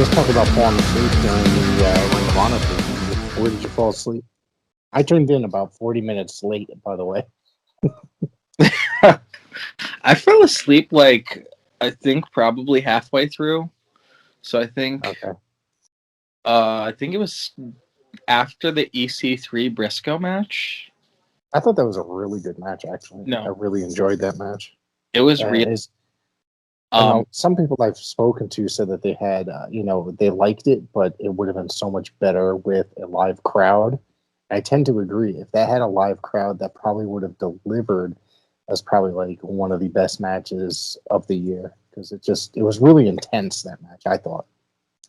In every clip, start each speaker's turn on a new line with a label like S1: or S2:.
S1: Let's talk about falling asleep during the Ring of Honor thing. Where did you fall asleep? I turned in about 40 minutes late, by the way.
S2: I fell asleep I think probably halfway through. So I think
S1: Okay.
S2: it was after the EC3 Briscoe match.
S1: I thought that was a really good match, actually.
S2: No.
S1: I really enjoyed that match.
S2: It was
S1: real.
S2: real.
S1: I know some people I've spoken to said that they had, they liked it, but it would have been so much better with a live crowd. I tend to agree. If that had a live crowd, that probably would have delivered as probably like one of the best matches of the year because it was really intense, that match, I thought.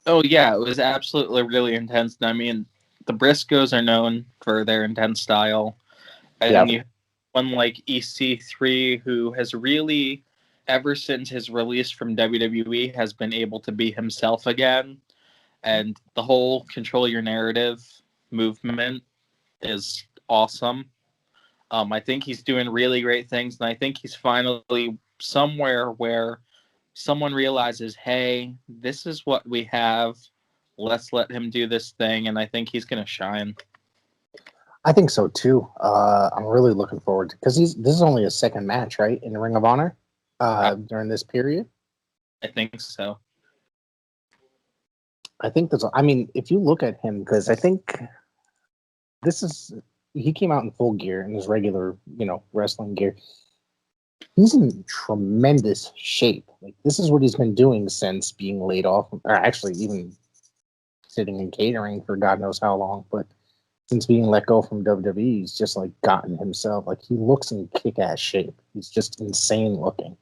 S2: Oh yeah, it was absolutely really intense. I mean, the Briscoes are known for their intense style. And then you have one like EC3 who has really, ever since his release from WWE, has been able to be himself again. And the whole control your narrative movement is awesome. I think he's doing really great things, and I think he's finally somewhere where someone realizes, hey, this is what we have. Let's let him do this thing, and I think he's going to shine.
S1: I think so too. I'm really looking forward to because this is only a second match, right, in the Ring of Honor during this period.
S2: I think so.
S1: I think that's. I mean, if you look at him, because I think he came out in full gear in his regular, wrestling gear. He's in tremendous shape. Like this is what he's been doing since being laid off, or actually even sitting in catering for God knows how long. But since being let go from WWE, he's just like gotten himself. Like he looks in kick-ass shape. He's just insane looking.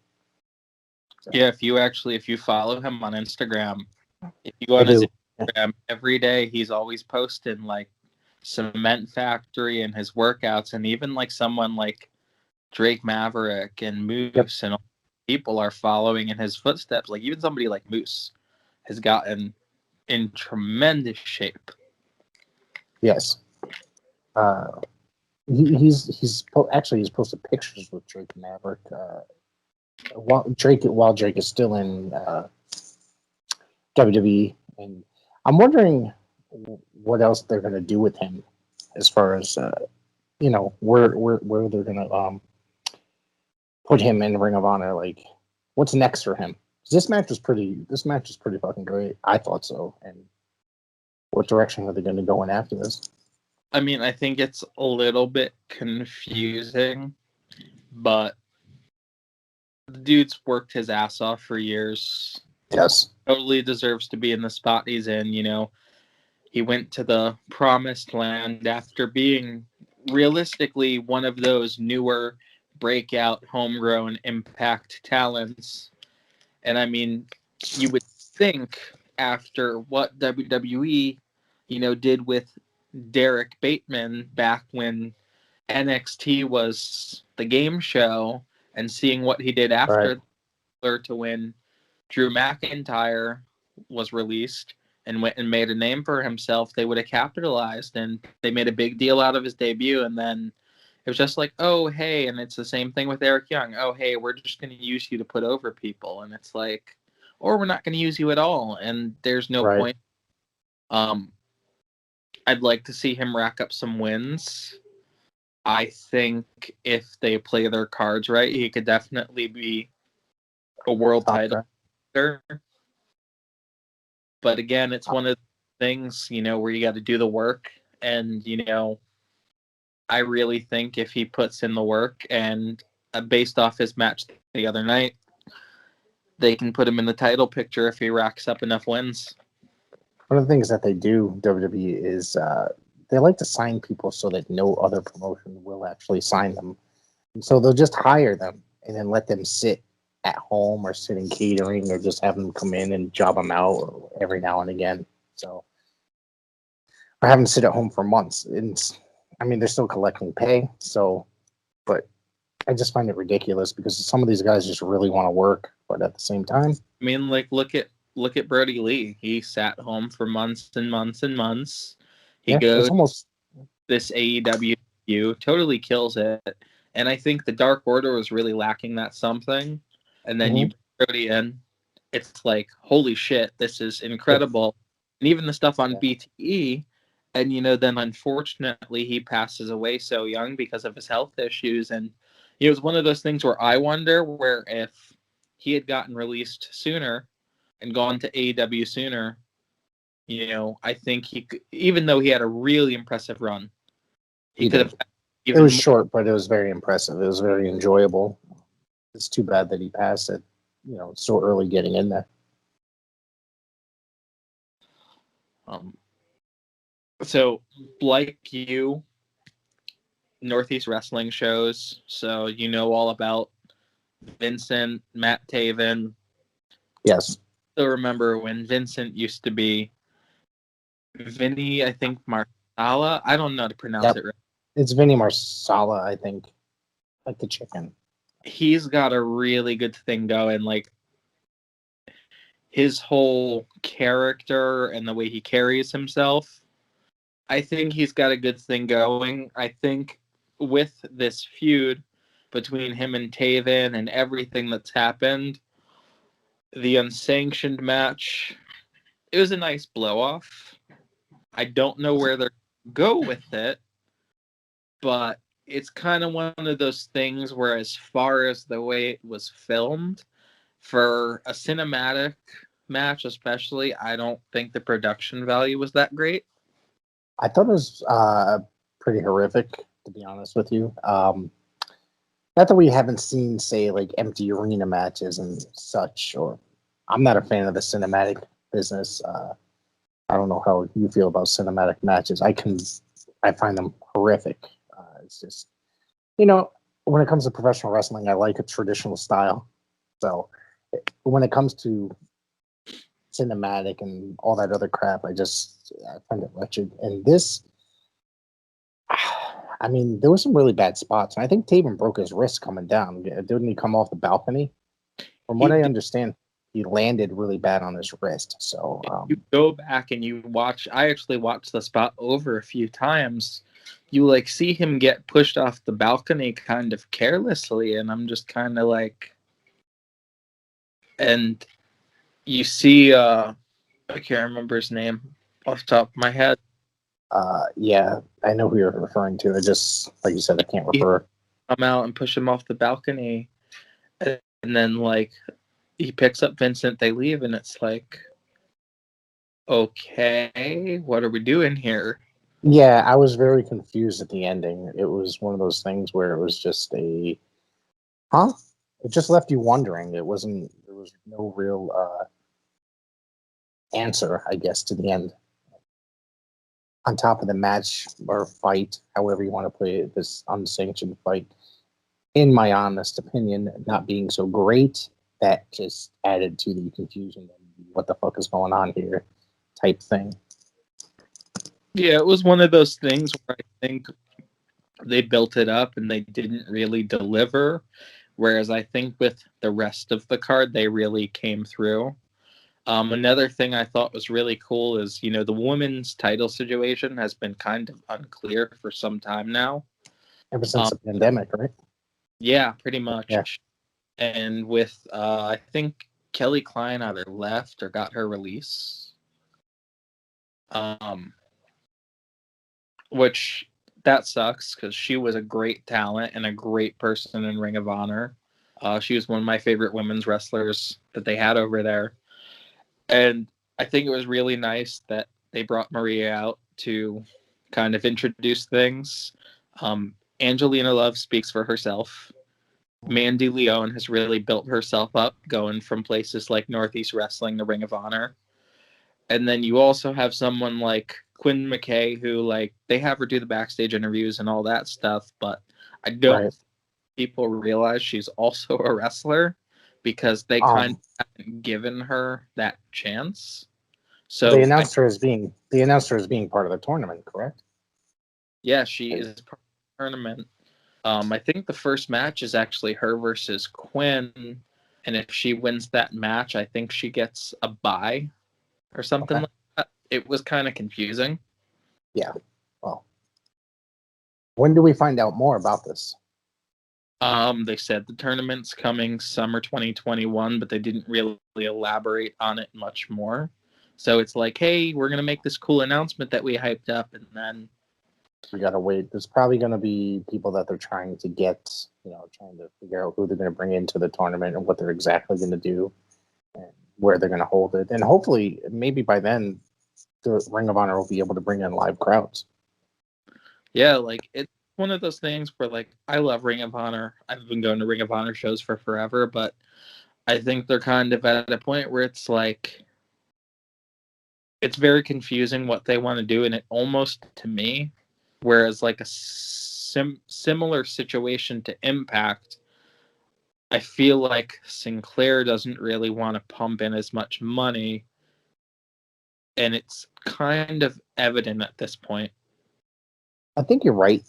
S2: So. Yeah, if you follow him on Instagram, if you go on his Instagram every day, he's always posting like Cement Factory and his workouts, and even like someone like Drake Maverick and Moose and all people are following in his footsteps. Like even somebody like Moose has gotten in tremendous shape.
S1: Yes. He's posted pictures with Drake Maverick while Drake is still in WWE, and I'm wondering what else they're going to do with him as far as where they're going to put him in Ring of Honor. Like, what's next for him? This match is pretty fucking great. I thought so. And what direction are they going to go in after this?
S2: I mean, I think it's a little bit confusing, but the dude's worked his ass off for years.
S1: Yes.
S2: Totally deserves to be in the spot he's in, He went to the promised land after being realistically one of those newer breakout homegrown Impact talents. And I mean, you would think after what WWE, did with Derek Bateman back when NXT was the game show, and seeing what he did after to win, Drew McIntyre was released and went and made a name for himself, they would have capitalized, and they made a big deal out of his debut. And then it was just like, oh, hey, and it's the same thing with Eric Young. Oh, hey, we're just going to use you to put over people. And it's like, or we're not going to use you at all. And there's no point. I'd like to see him rack up some wins. I think if they play their cards right, he could definitely be a world title. But again, it's one of the things, where you got to do the work. And, I really think if he puts in the work and based off his match the other night, they can put him in the title picture if he racks up enough wins.
S1: One of the things that they do, WWE, is they like to sign people so that no other promotion will actually sign them. And so they'll just hire them and then let them sit at home or sit in catering or just have them come in and job them out every now and again. So, or have them sit at home for months. I mean, they're still collecting pay. So, but I just find it ridiculous because some of these guys just really want to work, but at the same time,
S2: I mean, like look at Brody Lee. He sat home for months and months and months. He goes
S1: almost
S2: this AEW totally kills it, and I think the Dark Order was really lacking that something. And then you put Brody in, it's like, holy shit, this is incredible. And even the stuff on BTE, and then unfortunately he passes away so young because of his health issues. And it was one of those things where I wonder where if he had gotten released sooner and gone to AEW sooner, I think he could, even though he had a really impressive run, he could have.
S1: It was short, but it was very impressive. It was very enjoyable. It's too bad that he passed it, so early getting in there.
S2: So, like you, Northeast Wrestling shows, so you know all about Vincent, Matt Taven.
S1: Yes.
S2: I remember when Vincent used to be Vinny, I think Marsala. I don't know how to pronounce it right.
S1: It's Vinny Marsala, I think. Like the chicken.
S2: He's got a really good thing going. Like, his whole character and the way he carries himself, I think he's got a good thing going. I think with this feud between him and Taven and everything that's happened, the unsanctioned match, it was a nice blow-off. I don't know where they're go with it, but it's kind of one of those things where, as far as the way it was filmed, for a cinematic match especially, I don't think the production value was that great.
S1: I thought it was pretty horrific, to be honest with you. Not that we haven't seen, say, like empty arena matches and such, or I'm not a fan of the cinematic business. I don't know how you feel about cinematic matches. I find them horrific. It's just, when it comes to professional wrestling, I like a traditional style. So when it comes to cinematic and all that other crap, I find it wretched. And this, I mean, there were some really bad spots. I think Taven broke his wrist coming down. Didn't he come off the balcony? From what I understand, he landed really bad on his wrist. So
S2: you go back and you watch. I actually watched the spot over a few times. You see him get pushed off the balcony kind of carelessly, and I'm just kind of like, and you see, I can't remember his name off the top of my head.
S1: Yeah, I know who you're referring to. I just, like you said, I can't refer.
S2: Come out and push him off the balcony, and then he picks up Vincent. They leave, and it's like, okay, what are we doing here?
S1: Yeah, I was very confused at the ending. It was one of those things where it was just it just left you wondering. There was no real answer, I guess, to the end. On top of the match or fight, however you want to play it, this unsanctioned fight, in my honest opinion, not being so great, that just added to the confusion and what the fuck is going on here type thing.
S2: Yeah, it was one of those things where I think they built it up and they didn't really deliver. Whereas I think with the rest of the card, they really came through. Another thing I thought was really cool is, the women's title situation has been kind of unclear for some time now.
S1: Ever since the pandemic, right?
S2: Yeah, pretty much.
S1: Yeah.
S2: And with, I think Kelly Klein either left or got her release. Which that sucks because she was a great talent and a great person in Ring of Honor. She was one of my favorite women's wrestlers that they had over there. And I think it was really nice that they brought Maria out to kind of introduce things. Angelina Love speaks for herself. Mandy Leone has really built herself up, going from places like Northeast Wrestling to Ring of Honor. And then you also have someone like Quinn McKay, who they have her do the backstage interviews and all that stuff, but I don't think people realize she's also a wrestler because they kind of haven't given her that chance. So
S1: they announced her as being part of the tournament, correct?
S2: Yeah, she is part of the tournament. I think the first match is actually her versus Quinn, and if she wins that match, I think she gets a bye or something like that. It was kind of confusing.
S1: Yeah. Well, when do we find out more about this?
S2: They said the tournament's coming summer 2021, but they didn't really elaborate on it much more. So it's like, hey, we're gonna make this cool announcement that we hyped up, and then
S1: we gotta wait. There's probably gonna be people that they're trying to get, trying to figure out who they're gonna bring into the tournament and what they're exactly gonna do and where they're gonna hold it. And hopefully, maybe by then, the Ring of Honor will be able to bring in live crowds.
S2: yeah, like it's one of those things where like I love Ring of Honor. I've been going to Ring of Honor shows for forever, but I think they're kind of at a point where it's like it's very confusing what they want to do, and it almost to me, whereas like a similar situation to Impact, I feel like Sinclair doesn't really want to pump in as much money, and it's kind of evident at this point.
S1: I think you're right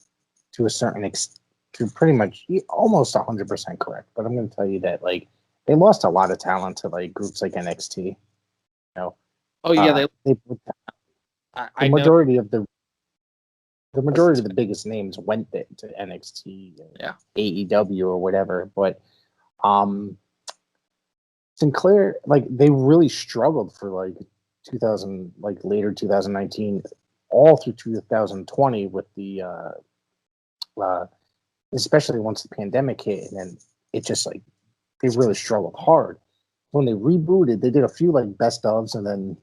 S1: to a certain extent, to pretty much almost 100% correct. But I'm going to tell you that like they lost a lot of talent to like groups like NXT. You know,
S2: Oh yeah,
S1: the majority of the biggest names went to NXT, and AEW or whatever. But Sinclair, like they really struggled for like 2000, like later 2019, all through 2020 with the especially once the pandemic hit, and then it just like they really struggled hard. When they rebooted, they did a few like best ofs, and then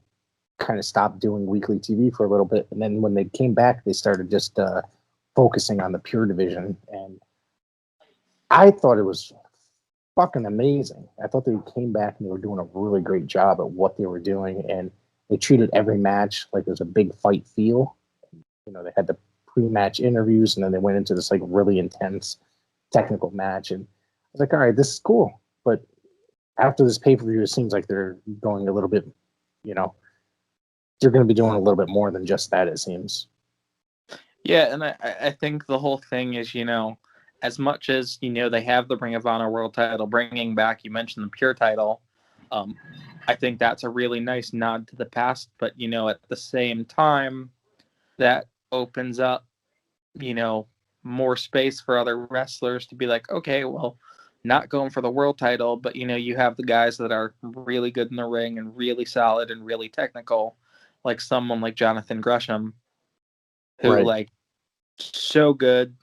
S1: kind of stopped doing weekly TV for a little bit. And then when they came back, they started just focusing on the pure division, and I thought it was fucking amazing. I thought they came back and they were doing a really great job at what they were doing, and they treated every match like it was a big fight feel. They had the pre-match interviews, and then they went into this like really intense technical match, and I was like, all right, this is cool. But after this pay-per-view, it seems like they're going a little bit, they're going to be doing a little bit more than just that, it seems.
S2: Yeah, and I think the whole thing is, as much as, they have the Ring of Honor World title, bringing back, you mentioned the Pure title, I think that's a really nice nod to the past. But, at the same time, that opens up, more space for other wrestlers to be like, okay, well, not going for the world title, but, you have the guys that are really good in the ring and really solid and really technical, like someone like Jonathan Gresham, who,
S1: Right.
S2: like, so good.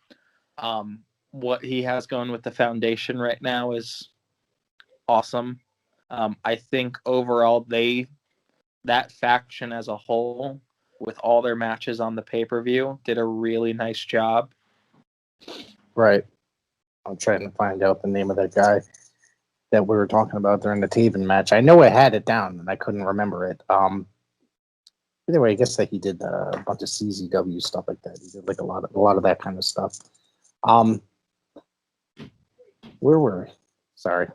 S2: What he has going with the foundation right now is awesome. I think overall that faction as a whole, with all their matches on the pay-per-view, did a really nice job.
S1: Right. I'm trying to find out the name of that guy that we were talking about during the Taven match. I know I had it down and I couldn't remember it. Anyway, I guess that he did a bunch of CZW stuff like that. He did like a lot of that kind of stuff. Where were we? Sorry.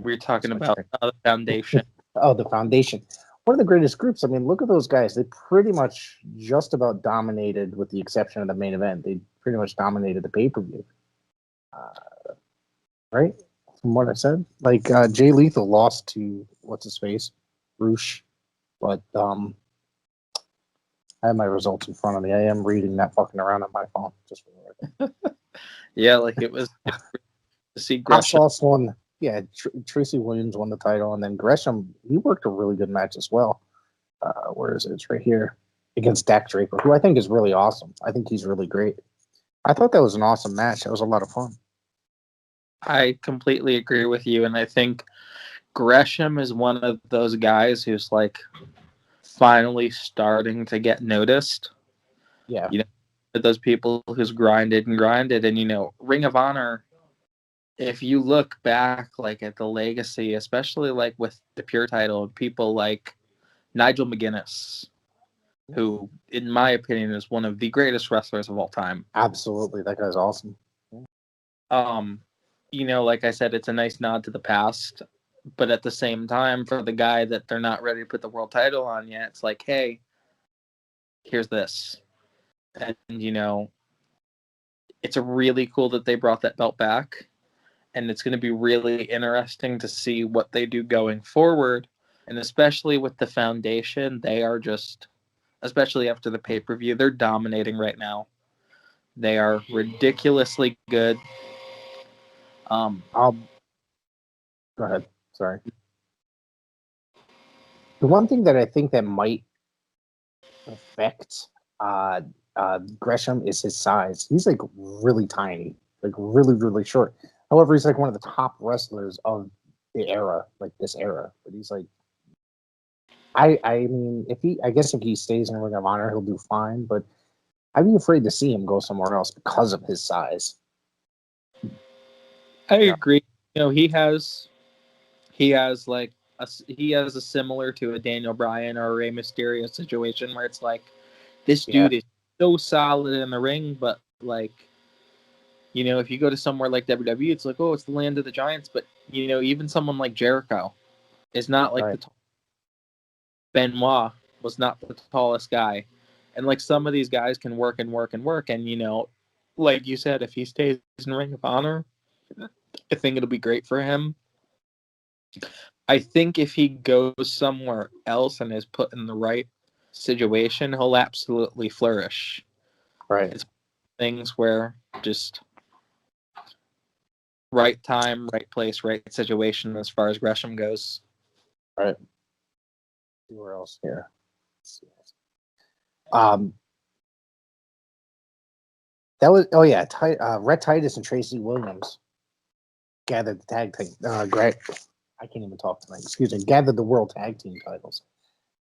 S2: We're talking about the foundation.
S1: Oh, the foundation. One of the greatest groups. I mean, look at those guys. They pretty much just about dominated, with the exception of the main event. They pretty much dominated the pay-per-view. Right? From what I said. Like, Jay Lethal lost to, what's his face? Roosh. But, I have my results in front of me. I am reading that fucking around on my phone. Just for the record.
S2: Yeah, like it was to see Gresham.
S1: Hot Sauce won. Yeah, Tracy Williams won the title, and then Gresham, he worked a really good match as well. Where is it? It's right here against Dak Draper, who I think is really awesome. I think he's really great. I thought that was an awesome match. That was a lot of fun.
S2: I completely agree with you, and I think Gresham is one of those guys who's like finally starting to get noticed.
S1: Yeah.
S2: Those people who's grinded, and Ring of Honor, if you look back like at the legacy, especially like with the Pure title, people like Nigel McGuinness, who in my opinion is one of the greatest wrestlers of all time.
S1: Absolutely. That guy's awesome.
S2: Like I said, it's a nice nod to the past, but at the same time, for the guy that they're not ready to put the world title on yet, it's like, hey, here's this. And, it's really cool that they brought that belt back. And it's going to be really interesting to see what they do going forward. And especially with the foundation, they are just, especially after the pay-per-view, they're dominating right now. They are ridiculously good.
S1: Go ahead. Sorry. The one thing that I think that might affect Gresham is his size. He's like really tiny, like really, really short. However, he's like one of the top wrestlers of the era, like this era. But he's like, I mean, I guess if he stays in Ring of Honor, he'll do fine. But I'd be afraid to see him go somewhere else because of his size.
S2: I agree. You know, he has like he has a similar to a Daniel Bryan or a Rey Mysterio situation where it's like this dude is so solid in the ring, but like, you know, if you go to somewhere like WWE, it's like, oh, it's the land of the giants. But you know, even someone like Jericho is not like the Benoit was not the tallest guy, and like some of these guys can work and work and work, and you know, like you said, if he stays in Ring of Honor, I think it'll be great for him. I think if he goes somewhere else and is put in the right situation, he'll absolutely flourish.
S1: Right.
S2: It's things where just right time, right place, right situation as far as Gresham goes.
S1: Right. Where else here? That was Rhett Titus and Tracy Williams gathered the tag team. Great. I can't even talk tonight. Excuse me. Gathered the world tag team titles.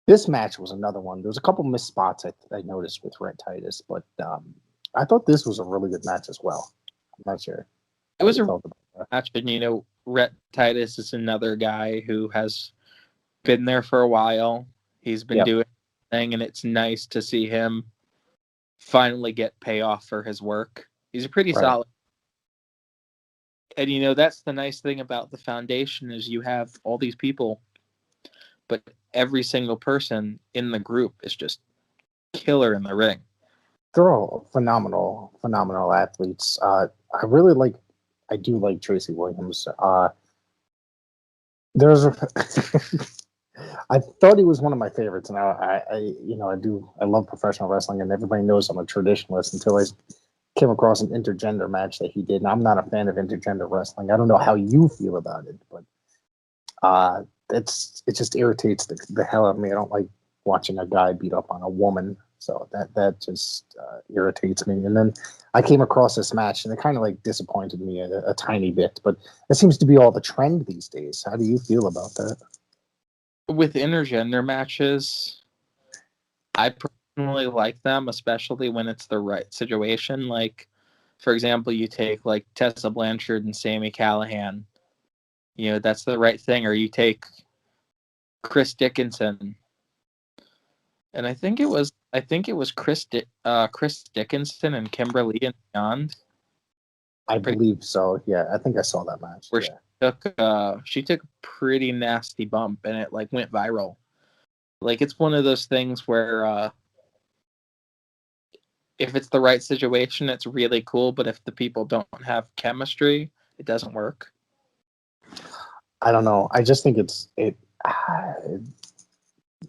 S1: This match was another one. There was a couple missed spots I noticed with Rhett Titus, but I thought this was a really good match as well. I'm not sure.
S2: It was a match, and you know, Rhett Titus is another guy who has been there for a while. He's been doing thing, and it's nice to see him finally get payoff for his work. He's a pretty solid. And you know, that's the nice thing about the foundation is you have all these people, but every single person in the group is just killer in the ring.
S1: They're all phenomenal athletes. I do like Tracy Williams. I thought he was one of my favorites, and I love professional wrestling, and everybody knows I'm a traditionalist until I came across an intergender match that he did, and I'm not a fan of intergender wrestling. I don't know how you feel about it, but it just irritates the hell out of me. I don't like watching a guy beat up on a woman, so that just irritates me. And then I came across this match, and it kind of like disappointed me a tiny bit, but it seems to be all the trend these days. How do you feel about that?
S2: With intergender matches, I personally like them, especially when it's the right situation. Like, for example, you take like Tessa Blanchard and Sami Callihan. You know, that's the right thing. Or you take Chris Dickinson, and I think it was Chris Dickinson and Kimberly and beyond.
S1: I believe so. Yeah, I think I saw that match.
S2: Where she took a pretty nasty bump, and it like went viral. Like, it's one of those things where if it's the right situation, it's really cool. But if the people don't have chemistry, it doesn't work.
S1: I don't know. I just think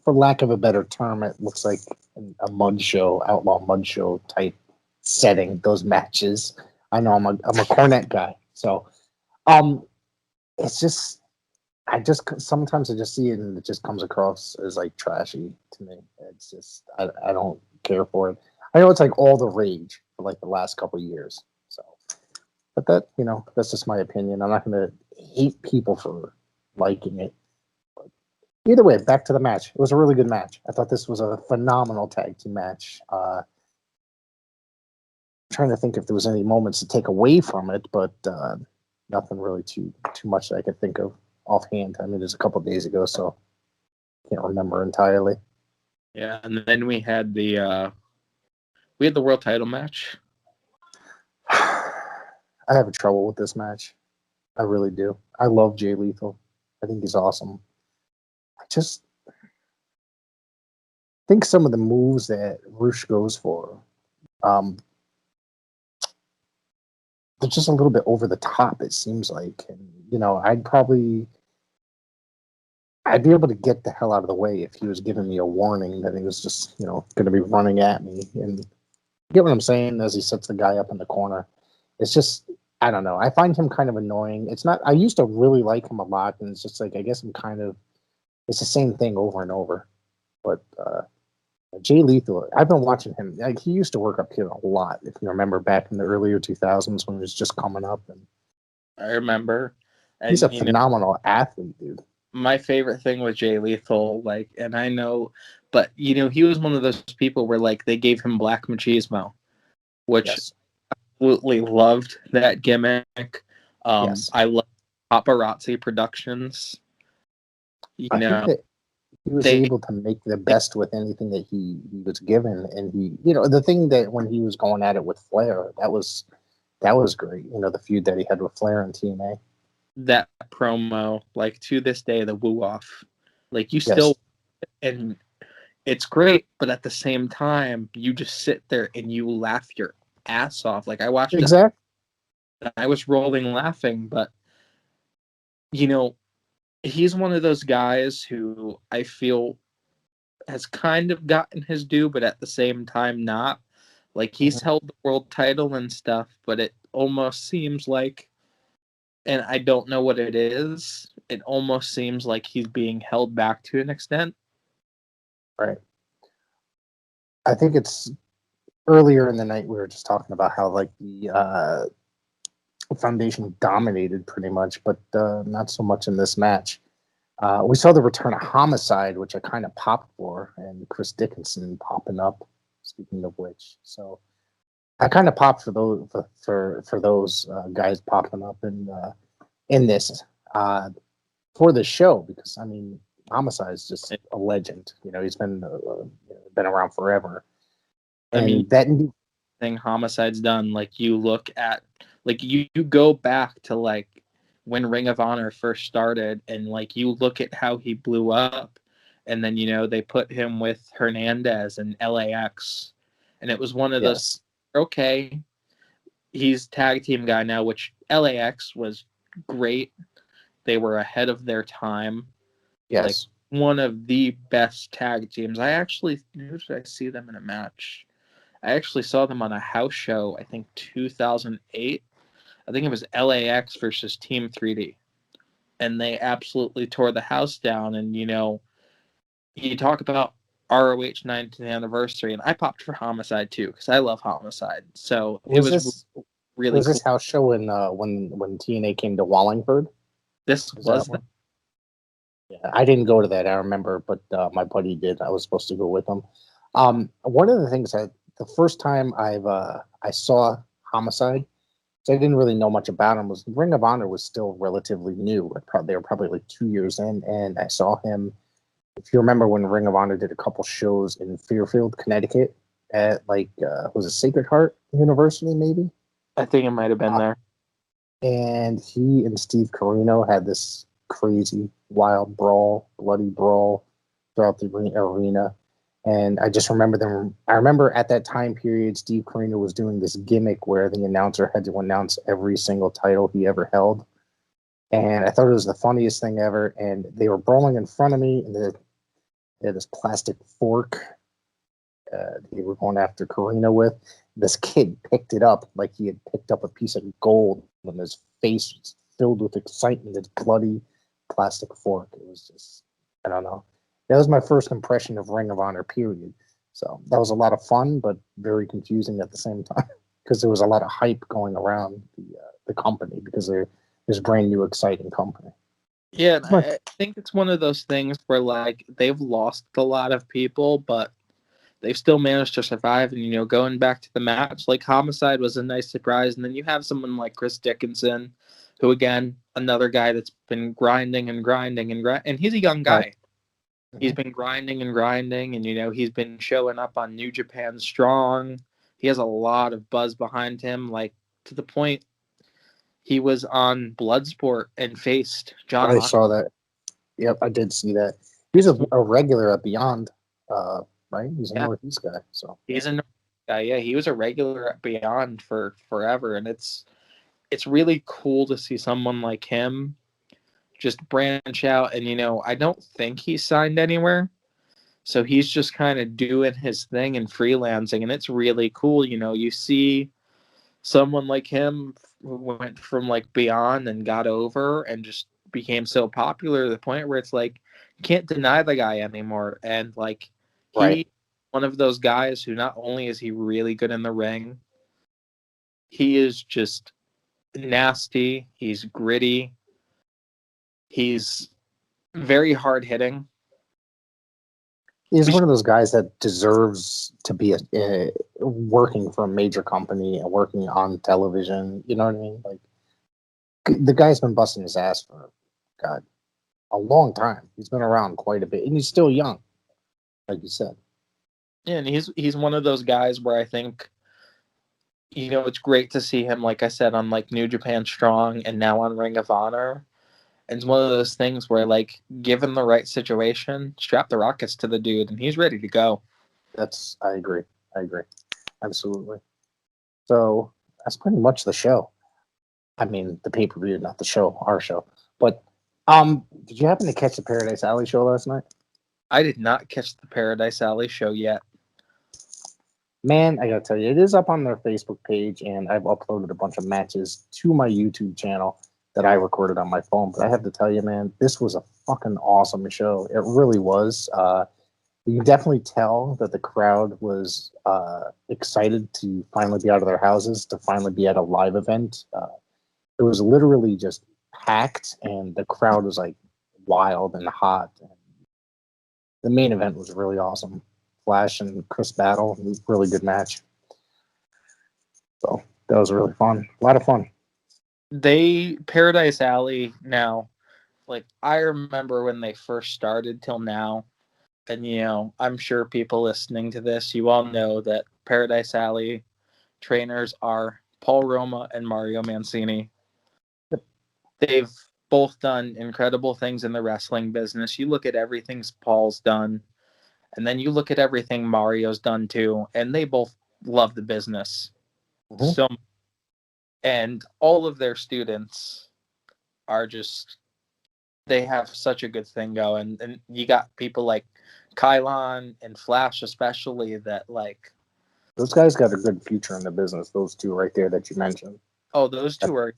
S1: for lack of a better term, it looks like a mud show, outlaw mud show type setting. Those matches. I know I'm a Cornette guy, so it's just sometimes I just see it and it just comes across as like trashy to me. It's just I don't care for it. I know it's like all the rage for like the last couple of years. So, but that's just my opinion. I'm not going to hate people for liking it. But either way, back to the match. It was a really good match. I thought this was a phenomenal tag team match. I'm trying to think if there was any moments to take away from it, but nothing really too much that I could think of offhand. I mean, it was a couple of days ago, so I can't remember entirely.
S2: Yeah, and then we had the world title match.
S1: I have trouble with this match. I really do. I love Jay Lethal. I think he's awesome. I just think some of the moves that Rush goes for, they're just a little bit over the top, it seems like. And, I'd be able to get the hell out of the way if he was giving me a warning that he was just, going to be running at me. And you get what I'm saying as he sets the guy up in the corner. It's just, I don't know. I find him kind of annoying. It's not. I used to really like him a lot, and it's just like I guess I'm kind of. It's the same thing over and over. But Jay Lethal, I've been watching him. Like, he used to work up here a lot. If you remember back in the earlier 2000s when he was just coming up, and
S2: I remember. And,
S1: he's a phenomenal athlete, dude.
S2: My favorite thing with Jay Lethal, like, and I know, but he was one of those people where like they gave him Black Machismo, which
S1: Yes.
S2: absolutely loved that gimmick.
S1: Yes.
S2: I love Paparazzi Productions.
S1: I think that he was
S2: they
S1: able to make the best with anything that he was given, and he, the thing that when he was going at it with Flair, that was great. The feud that he had with Flair and TNA.
S2: that promo, like to this day, the woo off, like you
S1: Yes.
S2: still, and it's great, but at the same time, you just sit there and you laugh your ass off. Like I watched it,
S1: Exactly.
S2: I was rolling laughing, but he's one of those guys who I feel has kind of gotten his due, but at the same time not. Like he's held the world title and stuff, but it almost seems like, and I don't know what it is, it almost seems like he's being held back to an extent.
S1: Right. I think it's earlier in the night we were just talking about how like the Foundation dominated pretty much, but not so much in this match. We saw the return of Homicide, which I kind of popped for, and Chris Dickinson popping up. Speaking of which, so I kind of popped for those for those guys popping up in this for the show, because I mean Homicide is just a legend. He's been around forever. And
S2: I mean,
S1: that
S2: thing Homicide's done, like you look at, like you go back to like when Ring of Honor first started, and like you look at how he blew up, and then they put him with Hernandez and LAX, and it was one of those, okay, he's tag team guy now, which LAX was great. They were ahead of their time.
S1: Yes.
S2: Like one of the best tag teams. Who did I see them in a match? I actually saw them on a house show, I think 2008. I think it was LAX versus Team 3D. And they absolutely tore the house down. And, you talk about ROH 19th anniversary, and I popped for Homicide too, because I love Homicide. So it was really
S1: was
S2: cool.
S1: this house show when TNA came to Wallingford?
S2: This was that.
S1: Yeah, I didn't go to that, I remember, but my buddy did. I was supposed to go with him. One of the things that the first time I saw Homicide, so I didn't really know much about him, was Ring of Honor was still relatively new. They were probably like 2 years in, and I saw him. If you remember when Ring of Honor did a couple shows in Fairfield, Connecticut, at was it Sacred Heart University, maybe?
S2: I think it might have been there.
S1: And he and Steve Carino had this crazy, wild bloody brawl throughout the arena. And I just remember them. I remember at that time period, Steve Carino was doing this gimmick where the announcer had to announce every single title he ever held. And I thought it was the funniest thing ever. And they were brawling in front of me, and they had this plastic fork they were going after Carino with. This kid picked it up like he had picked up a piece of gold, and his face was filled with excitement. This bloody plastic fork. It was just, I don't know. That was my first impression of Ring of Honor, period. So that was a lot of fun, but very confusing at the same time, because there was a lot of hype going around the company, because they're this brand new, exciting company.
S2: Yeah, I think it's one of those things where like they've lost a lot of people, but they've still managed to survive. And going back to the match, like Homicide was a nice surprise, and then you have someone like Chris Dickinson, who again, another guy that's been grinding, and he's a young guy.
S1: Right.
S2: He's been grinding, and he's been showing up on New Japan Strong. He has a lot of buzz behind him, like to the point he was on Bloodsport and faced John
S1: I
S2: Moxley.
S1: saw that. Yep, I did see that. He's a regular at Beyond, right? He's a Northeast guy. So
S2: he's a Northeast guy. Yeah, he was a regular at Beyond for forever, and it's really cool to see someone like him just branch out. And I don't think he's signed anywhere, so he's just kind of doing his thing and freelancing, and it's really cool. You see someone like him went from like Beyond and got over and just became so popular to the point where it's like can't deny the guy anymore. And like
S1: Right.
S2: one of those guys who not only is he really good in the ring, he is just nasty. He's gritty. He's very hard hitting.
S1: He's one of those guys that deserves to be working for a major company and working on television. You know what I mean? Like the guy's been busting his ass for God a long time. He's been around quite a bit, and he's still young, like you said.
S2: Yeah, and he's one of those guys where I think, it's great to see him, like I said, on like New Japan Strong and now on Ring of Honor. And it's one of those things where, like, given the right situation, strap the rockets to the dude, and he's ready to go.
S1: I agree. Absolutely. So that's pretty much the show. I mean, the pay-per-view, not the show, our show. But did you happen to catch the Paradise Alley show last night?
S2: I did not catch the Paradise Alley show yet.
S1: Man, I gotta tell you, it is up on their Facebook page, and I've uploaded a bunch of matches to my YouTube channel that I recorded on my phone. But I have to tell you, man, this was a fucking awesome show. It really was. You can definitely tell that the crowd was excited to finally be out of their houses, to finally be at a live event. It was literally just packed, and the crowd was like wild and hot. The main event was really awesome. Flash and Chris battle, really good match. So that was really fun. A lot of fun.
S2: Paradise Alley now, like I remember when they first started till now, and I'm sure people listening to this, you all know that Paradise Alley trainers are Paul Roma and Mario Mancini. They've both done incredible things in the wrestling business. You look at everything Paul's done, and then you look at everything Mario's done too, and they both love the business.
S1: Mm-hmm.
S2: So, and all of their students are just, they have such a good thing going. And you got people like Kylon and Flash especially that like,
S1: those guys got a good future in the business, those two right there that you mentioned.
S2: Oh, those two are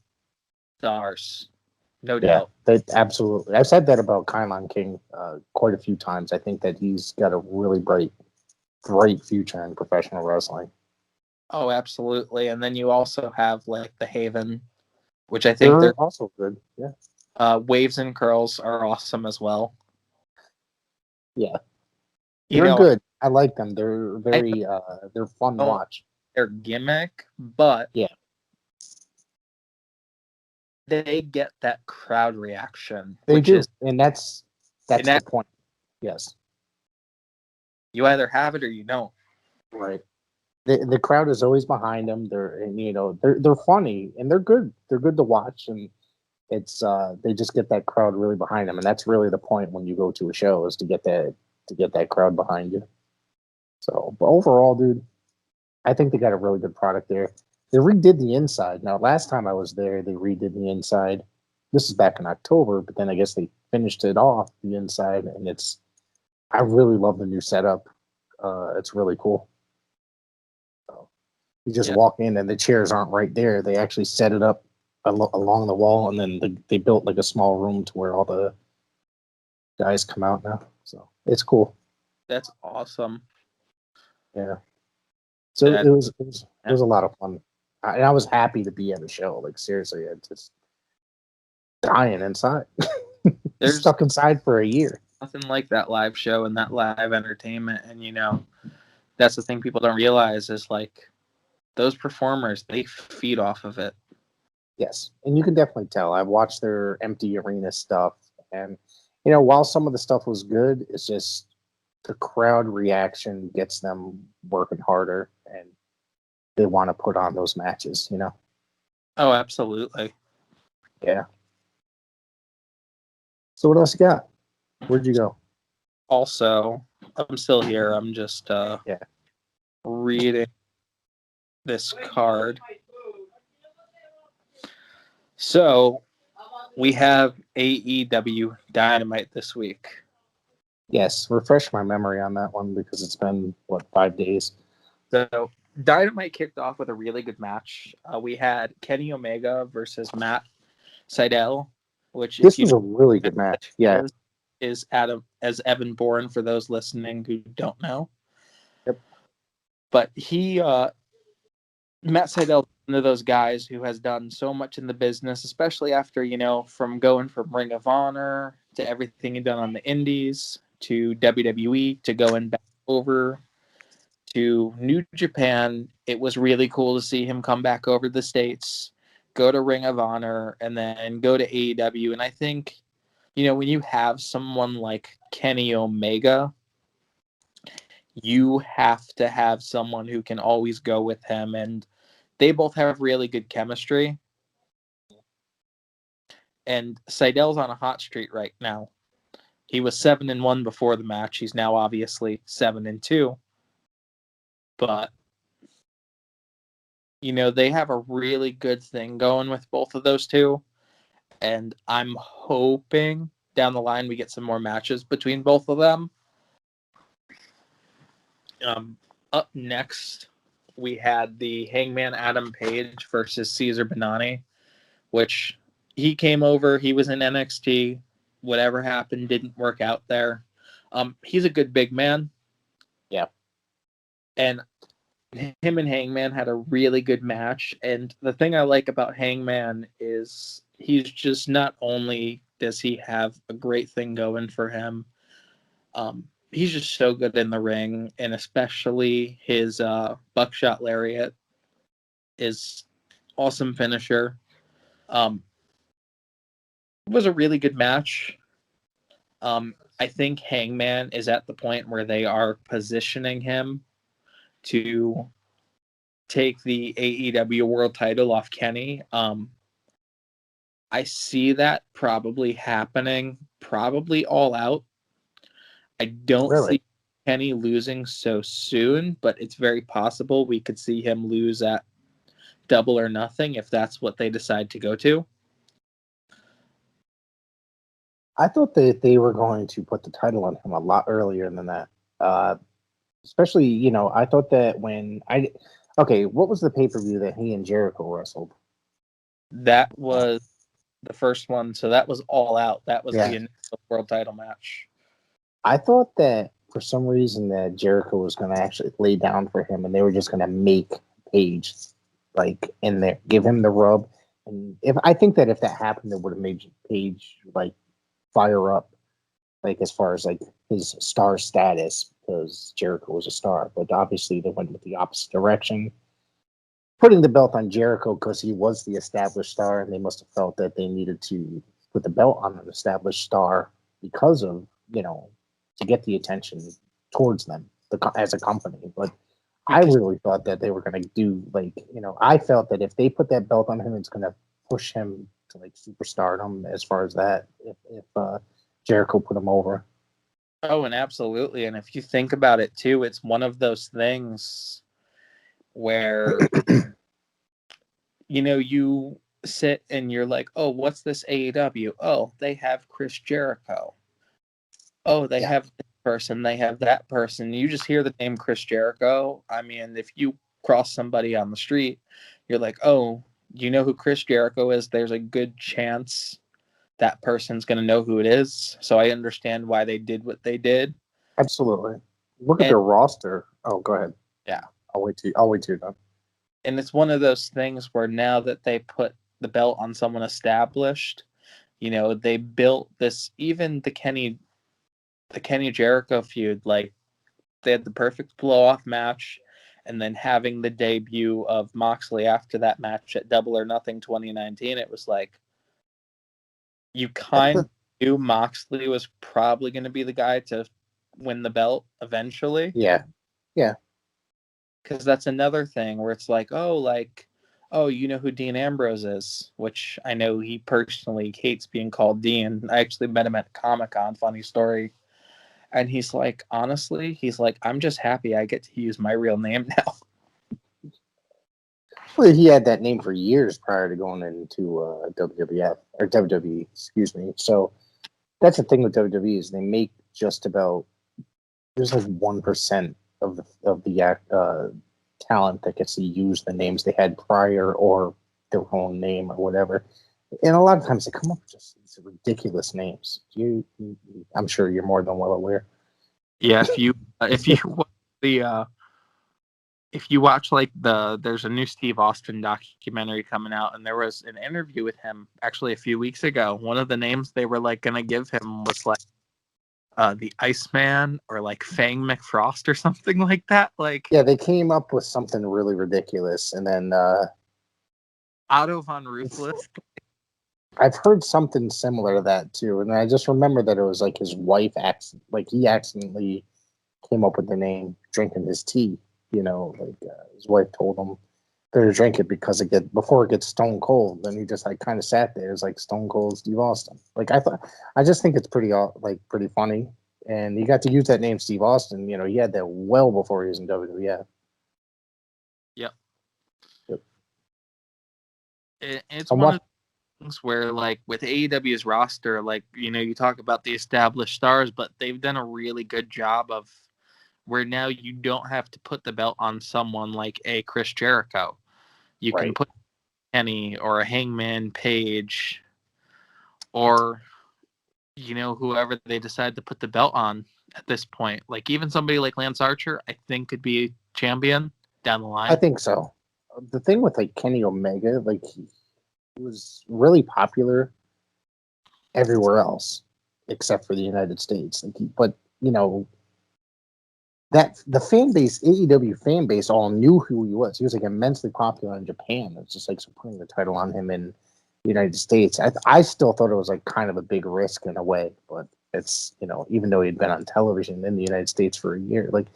S2: stars. No
S1: Yeah,
S2: doubt.
S1: Absolutely. I've said that about Kylon King quite a few times. I think that he's got a really bright future in professional wrestling.
S2: Oh, absolutely. And then you also have like the Haven, which I think
S1: they're also good. Yeah.
S2: Waves and Curls are awesome as well.
S1: Yeah. They're good. I like them. They're very they're fun to watch.
S2: Their gimmick, but
S1: yeah,
S2: they get that crowd reaction.
S1: They do, and that's the point. Yes.
S2: You either have it or you don't.
S1: Right. The crowd is always behind them. They're funny and they're good. They're good to watch, and it's they just get that crowd really behind them, and that's really the point when you go to a show is to get that crowd behind you. So, but overall, dude, I think they got a really good product there. They redid the inside. Now, last time I was there, they redid the inside. This is back in October, but then I guess they finished it off the inside, and I really love the new setup. It's really cool. So you just walk in, and the chairs aren't right there. They actually set it up along the wall, and then they built like a small room to where all the guys come out now. So it's cool.
S2: That's awesome.
S1: Yeah. So it was a lot of fun. I was happy to be at the show. Like seriously, I just dying inside. They're stuck inside for a year.
S2: Nothing like that live show and that live entertainment. And that's the thing people don't realize is like those performers, they feed off of it.
S1: Yes, and you can definitely tell. I've watched their empty arena stuff, and while some of the stuff was good, it's just the crowd reaction gets them working harder, and they want to put on those matches.
S2: Oh, absolutely.
S1: Yeah. So what else you got? Where'd you go?
S2: Also, I'm still here. I'm just reading this card. So we have AEW Dynamite this week.
S1: Yes, refresh my memory on that one because it's been 5 days.
S2: So Dynamite kicked off with a really good match. We had Kenny Omega versus Matt Seidel, which, if
S1: This
S2: you
S1: was
S2: know
S1: a really
S2: who
S1: good
S2: Matt
S1: match. Yeah.
S2: is Adam as Evan Bourne for those listening who don't know.
S1: Yep.
S2: But Matt Seidel, one of those guys who has done so much in the business, especially after, from going from Ring of Honor to everything he'd done on the Indies to WWE to going back over to New Japan. It was really cool to see him come back over the States, go to Ring of Honor, and then go to AEW. And I think, when you have someone like Kenny Omega, you have to have someone who can always go with him. And they both have really good chemistry. And Seidel's on a hot streak right now. He was 7-1 before the match. He's now obviously 7-2. But they have a really good thing going with both of those two. And I'm hoping down the line we get some more matches between both of them. Up next, we had the Hangman Adam Page versus Cesar Banani, which he came over. He was in NXT. Whatever happened didn't work out there. He's a good big man.
S1: Yeah.
S2: And him and Hangman had a really good match. And the thing I like about Hangman is he's just, not only does he have a great thing going for him, he's just so good in the ring, and especially his buckshot lariat is awesome finisher. It was a really good match. I think Hangman is at the point where they are positioning him to take the AEW world title off Kenny. I see that probably happening, probably All Out. I don't see Kenny losing so soon, but it's very possible we could see him lose at Double or Nothing if that's what they decide to go to.
S1: I thought that they were going to put the title on him a lot earlier than that. Especially, I thought that what was the pay-per-view that he and Jericho wrestled?
S2: That was the first one, so that was All Out. That was the initial world title match.
S1: I thought that for some reason that Jericho was going to actually lay down for him, and they were just going to make Page in there, give him the rub. And I think that if that happened, it would have made Page fire up, as far as his star status, because Jericho was a star. But obviously they went with the opposite direction, putting the belt on Jericho because he was the established star, and they must have felt that they needed to put the belt on an established star because of, to get the attention towards them as a company. But I really thought that they were going to do, I felt that if they put that belt on him, it's going to push him to superstardom as far as that, if Jericho put him over.
S2: Oh, and absolutely. And if you think about it too, it's one of those things where you sit and you're like, oh, what's this AEW? Oh, they have Chris Jericho. Oh, they have this person, they have that person. You just hear the name Chris Jericho. I mean, if you cross somebody on the street, you're like, oh, you know who Chris Jericho is? There's a good chance that person's going to know who it is. So I understand why they did what they did.
S1: Absolutely. Look at their roster. Oh, go ahead.
S2: Yeah.
S1: I'll wait till you're done.
S2: And it's one of those things where now that they put the belt on someone established, they built this, even the Kenny Jericho feud, they had the perfect blow-off match, and then having the debut of Moxley after that match at Double or Nothing 2019, it was like you kind of knew Moxley was probably going to be the guy to win the belt eventually.
S1: Yeah. Yeah.
S2: Because that's another thing where it's like, oh, you know who Dean Ambrose is, which I know he personally hates being called Dean. I actually met him at Comic-Con, funny story. And he's like, honestly, I'm just happy I get to use my real name now.
S1: Well, he had that name for years prior to going into WWF or WWE, excuse me. So that's the thing with WWE is they make just about, there's 1% of the talent that gets to use the names they had prior or their own name or whatever. And a lot of times they come up with just these ridiculous names. I'm sure you're more than well aware.
S2: Yeah, if you watch there's a new Steve Austin documentary coming out, and there was an interview with him actually a few weeks ago. One of the names they were like gonna give him was like the Iceman or like Fang McFrost or something like that. Like,
S1: yeah, they came up with something really ridiculous, and then
S2: Otto von Ruthless.
S1: I've heard something similar to that too, and I just remember that it was like his wife he accidentally came up with the name drinking his tea. His wife told him to drink it because before it gets stone cold. Then he just like kind of sat there. It was like Stone Cold Steve Austin. Like I just think it's pretty funny, and he got to use that name Steve Austin. He had that well before he was in WWF.
S2: Yep. It's
S1: I'm
S2: one of the things where, like, with AEW's roster, like, you talk about the established stars, but they've done a really good job of where now you don't have to put the belt on someone like a Chris Jericho. You can put Kenny or a Hangman Page or, whoever they decide to put the belt on at this point. Like, even somebody like Lance Archer, I think, could be a champion down the line.
S1: I think so. The thing with like Kenny Omega, like he was really popular everywhere else except for the United States. But that the fan base, AEW fan base, all knew who he was. He was like immensely popular in Japan. It's just like putting the title on him in the United States. I still thought it was like kind of a big risk in a way, but it's even though he'd been on television in the United States for a year, like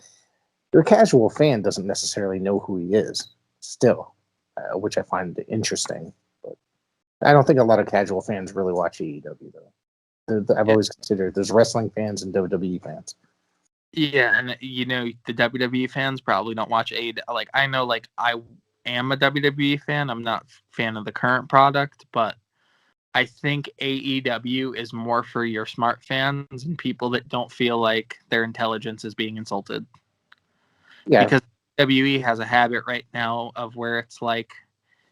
S1: your casual fan doesn't necessarily know who he is still, which I find interesting. But I don't think a lot of casual fans really watch AEW though. I've always considered there's wrestling fans and WWE fans.
S2: Yeah, and the WWE fans probably don't watch AEW. Like, I know, like, I am a WWE fan. I'm not a fan of the current product, but I think AEW is more for your smart fans and people that don't feel like their intelligence is being insulted.
S1: Yeah,
S2: because WWE has a habit right now of where it's like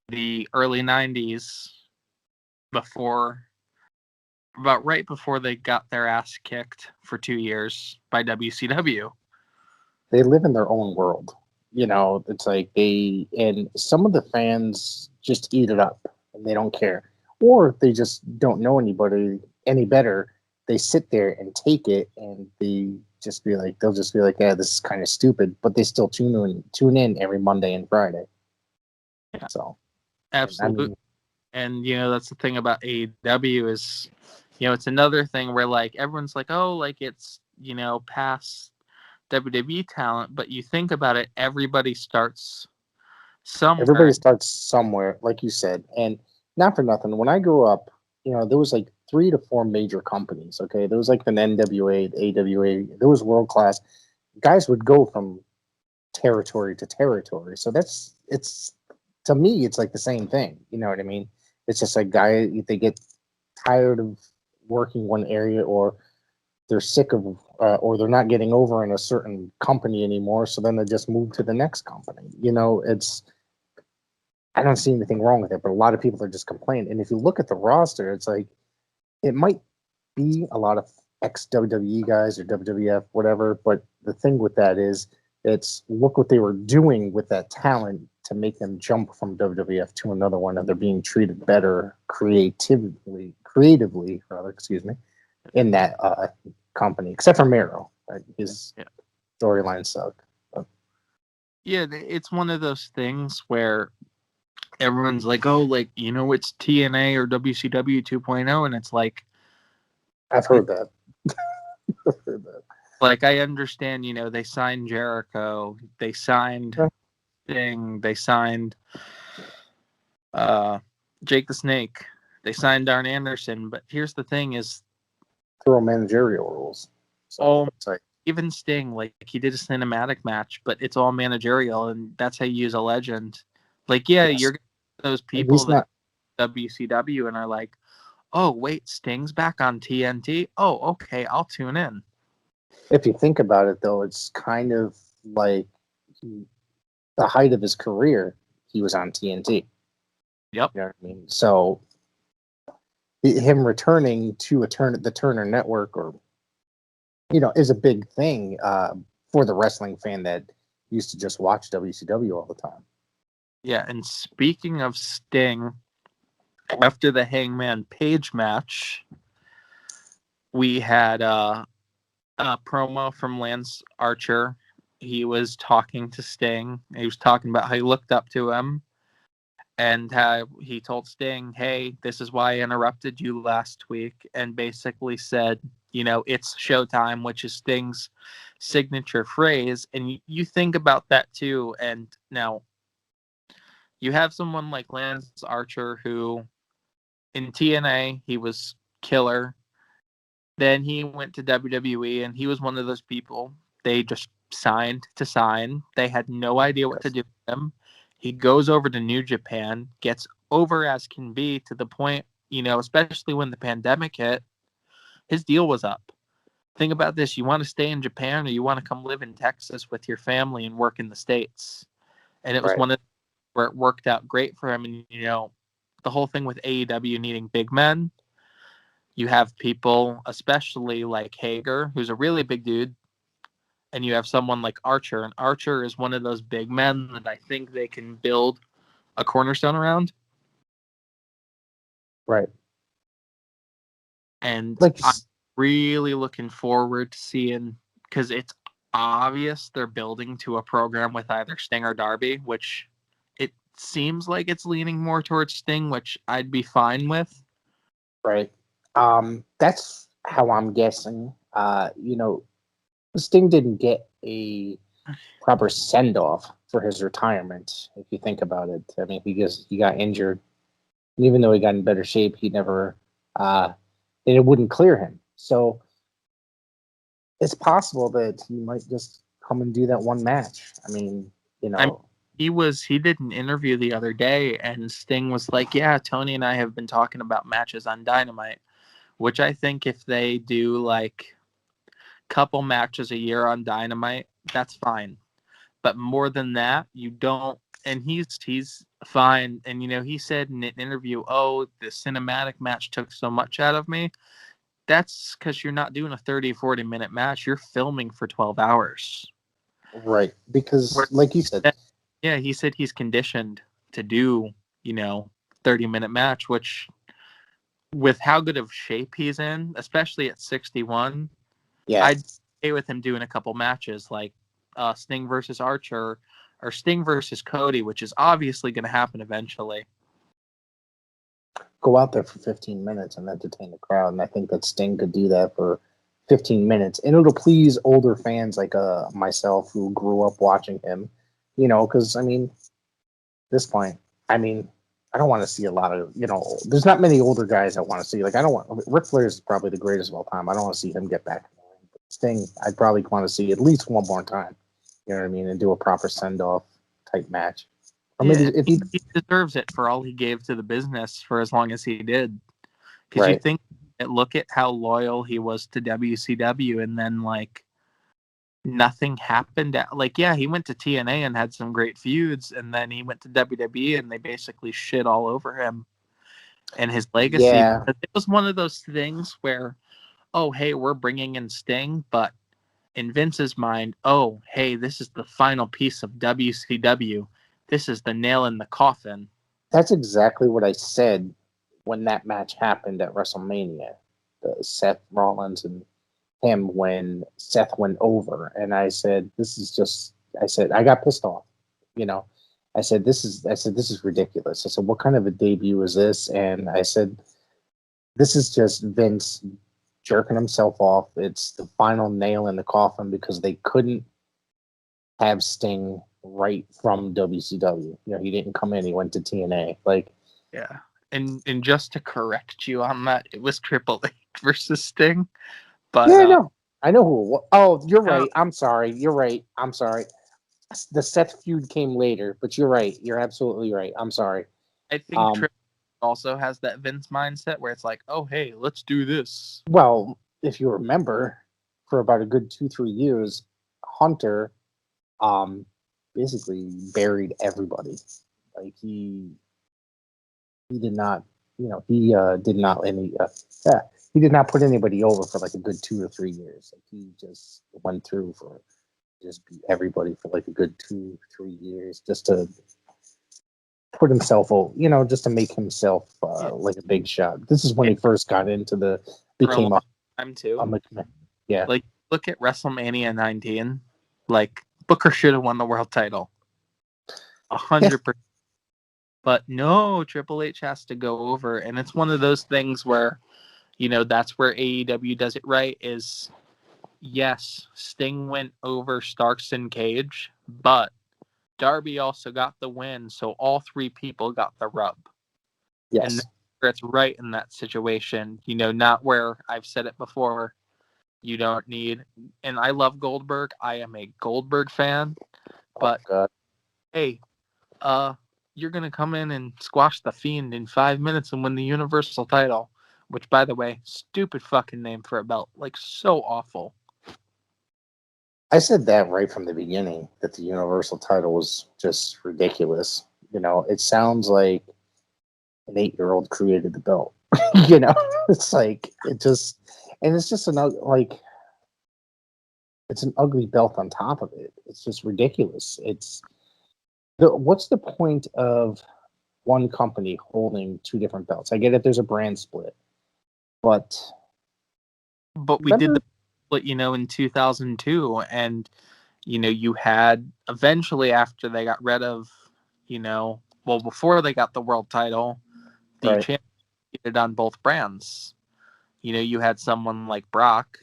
S2: the early 90s right before they got their ass kicked for 2 years by WCW.
S1: They live in their own world. It's like and some of the fans just eat it up and they don't care. Or they just don't know anybody any better. They sit there and take it and they'll just be like, yeah, this is kind of stupid, but they still tune in every Monday and Friday.
S2: Yeah.
S1: So
S2: absolutely. And that's the thing about AEW is, it's another thing where like everyone's like, oh, like it's past WWE talent, but you think about it, everybody starts somewhere.
S1: Everybody starts somewhere, like you said, and not for nothing. When I grew up, there was like 3 to 4 major companies. Okay, there was like the NWA, the AWA. There was world class. Guys would go from territory to territory. So it's to me, it's like the same thing. You know what I mean? It's just like they get tired of working one area, or they're sick of, or they're not getting over in a certain company anymore. So then they just move to the next company. I don't see anything wrong with it, but a lot of people are just complaining. And if you look at the roster, it's like it might be a lot of ex-WWE guys or WWF, whatever. But the thing with that is, look what they were doing with that talent to make them jump from WWF to another one, and they're being treated better creatively, in that company, except for Miro. Right? His storyline sucked.
S2: Yeah, it's one of those things where everyone's like, oh, like, it's TNA or WCW 2.0, and it's like,
S1: I've heard that.
S2: Like, I understand, they signed Jericho, they signed Sting, they signed Jake the Snake, they signed Arn Anderson, but here's the thing is,
S1: throw managerial rules. So
S2: even Sting, like, he did a cinematic match, but it's all managerial, and that's how you use a legend. Like, yeah, yes. You're those people that WCW and are like, oh, wait, Sting's back on TNT? Oh, okay, I'll tune in.
S1: If you think about it, though, it's kind of like the height of his career, he was on TNT.
S2: Yep.
S1: You know what I mean? So him returning to the Turner Network, or is a big thing for the wrestling fan that used to just watch WCW all the time.
S2: Yeah, and speaking of Sting, after the Hangman Page match, we had a promo from Lance Archer. He was talking to Sting. He was talking about how he looked up to him, and how he told Sting, "Hey, this is why I interrupted you last week," and basically said, it's showtime, which is Sting's signature phrase. And you think about that too. And now you have someone like Lance Archer, who in TNA, he was killer. Then he went to WWE, and he was one of those people they just signed to sign. They had no idea what to do with him. He goes over to New Japan, gets over as can be, to the point, especially when the pandemic hit, his deal was up. Think about this. You want to stay in Japan, or you want to come live in Texas with your family and work in the States? And it was one of where it worked out great for him. And, the whole thing with AEW needing big men, you have people, especially like Hager, who's a really big dude, and you have someone like Archer. And Archer is one of those big men that I think they can build a cornerstone around.
S1: Right.
S2: And I'm really looking forward to seeing, because it's obvious they're building to a program with either Sting or Darby, which it seems like it's leaning more towards Sting, which I'd be fine with.
S1: Right. That's how I'm guessing. Sting didn't get a proper send off for his retirement. If you think about it, I mean, he got injured, and even though he got in better shape, he never it wouldn't clear him. So it's possible that he might just come and do that one match. I mean,
S2: he did an interview the other day, and Sting was like, "Yeah, Tony and I have been talking about matches on Dynamite," which I think if they do like couple matches a year on Dynamite, that's fine. But more than that, you don't. And he's fine. And he said in an interview, "Oh, the cinematic match took so much out of me." That's because you're not doing a 30-40 minute match. You're filming for 12 hours.
S1: Right. Because, like you said,
S2: yeah, he said he's conditioned to do 30-minute match, which, with how good of shape he's in, especially at 61,
S1: yeah,
S2: I'd stay with him doing a couple matches like Sting versus Archer, or Sting versus Cody, which is obviously going to happen eventually.
S1: Go out there for 15 minutes and entertain the crowd, and I think that Sting could do that for 15 minutes, and it'll please older fans like myself who grew up watching him, because, I mean, at this point, I mean, I don't want to see a lot of, there's not many older guys I want to see. Like, Ric Flair is probably the greatest of all time. I don't want to see him get back. Sting, I'd probably want to see at least one more time, you know what I mean, and do a proper send-off type match. Or maybe if
S2: he deserves it for all he gave to the business for as long as he did. Because you think, look at how loyal he was to WCW, and then like nothing happened. He went to TNA and had some great feuds, and then he went to WWE and they basically shit all over him and his legacy.
S1: Yeah.
S2: It was one of those things where, oh, hey, we're bringing in Sting, but in Vince's mind, oh, hey, this is the final piece of WCW. This is the nail in the coffin.
S1: That's exactly what I said when that match happened at WrestleMania. Seth Rollins and him, when Seth went over. And I said, I got pissed off. I said, this is ridiculous. I said, what kind of a debut is this? And I said, this is just Vince jerking himself off. It's the final nail in the coffin because they couldn't have Sting right from WCW. He didn't come in. He went to TNA.
S2: Yeah. And just to correct you on that, it was Triple H versus Sting. But
S1: yeah, no. I know who. Oh, you're right. I'm sorry. You're right. I'm sorry. The Seth feud came later, but you're right. You're absolutely right. I'm sorry.
S2: I think Triple H also has that Vince mindset where it's like, oh, hey, let's do this.
S1: Well, if you remember, for about a good 2-3 years, Hunter basically buried everybody. Like he did not, he did not yeah, he did not put anybody over for like a good 2 or 3 years. Like he just went through for just beat everybody for like a good 2-3 years just to put himself over, just to make himself like a big shot. This is when he first got into became a
S2: time too.
S1: Yeah.
S2: Like look at WrestleMania 19. Like Booker should have won the world title. 100%. But no, Triple H has to go over, and it's one of those things where, that's where AEW does it right. Is yes, Sting went over Starks and Cage, but Darby also got the win, so all three people got the rub.
S1: Yes.
S2: And it's right in that situation, not where I've said it before. You don't need, and I love Goldberg. I am a Goldberg fan, but hey, you're gonna come in and squash the Fiend in 5 minutes and win the Universal title, which, by the way, stupid fucking name for a belt, like so awful.
S1: I said that right from the beginning, that the Universal title was just ridiculous. It sounds like an 8-year-old created the belt. It's like it's just it's an ugly belt on top of it. It's just ridiculous. What's the point of one company holding 2 different belts? I get it. There's a brand split, but
S2: we did the split, in 2002, and you had eventually, after they got rid of, before they got the world title, the champion on both brands. You had someone like Brock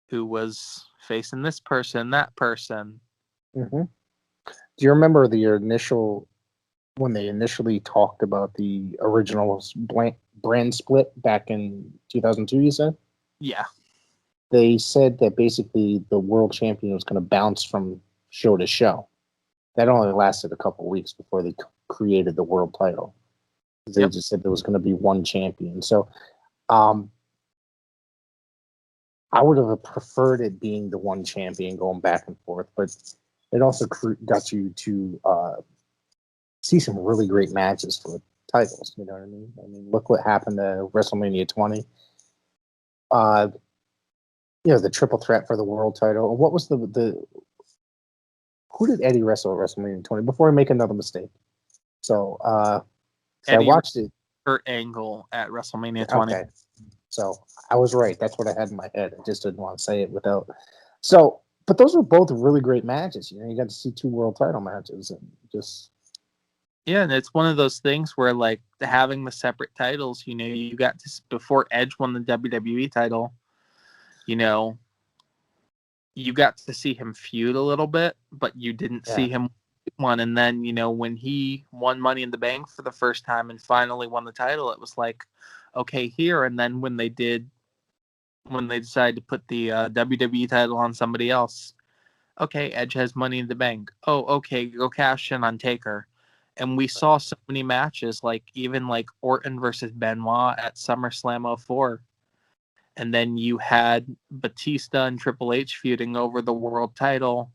S2: who was facing this person, that person.
S1: Mm-hmm. Do you remember when they initially talked about the original brand split back in 2002, you said?
S2: Yeah.
S1: They said that basically the world champion was going to bounce from show to show. That only lasted a couple of weeks before they created the world title. They just said there was going to be one champion. So I would have preferred it being the one champion going back and forth, but it also got you to see some really great matches for titles. You know what I mean? I mean, look what happened to WrestleMania 20. The triple threat for the world title. What was the who did Eddie wrestle at WrestleMania 20 before I make another mistake? So I watched it.
S2: Kurt Angle at WrestleMania 20.
S1: Okay. So I was right. That's what I had in my head. I just didn't want to say it without. So, but those were both really great matches. You got to see 2 world title matches and just.
S2: Yeah, and it's one of those things where, like, having the separate titles, you got to, before Edge won the WWE title, you got to see him feud a little bit, but you didn't see him win. And then, when he won Money in the Bank for the first time and finally won the title, it was like, okay, here. And then when they decided to put the WWE title on somebody else, okay, Edge has Money in the Bank. Oh, okay, go cash in on Taker. And we saw so many matches, like even like Orton versus Benoit at SummerSlam 04. And then you had Batista and Triple H feuding over the world title,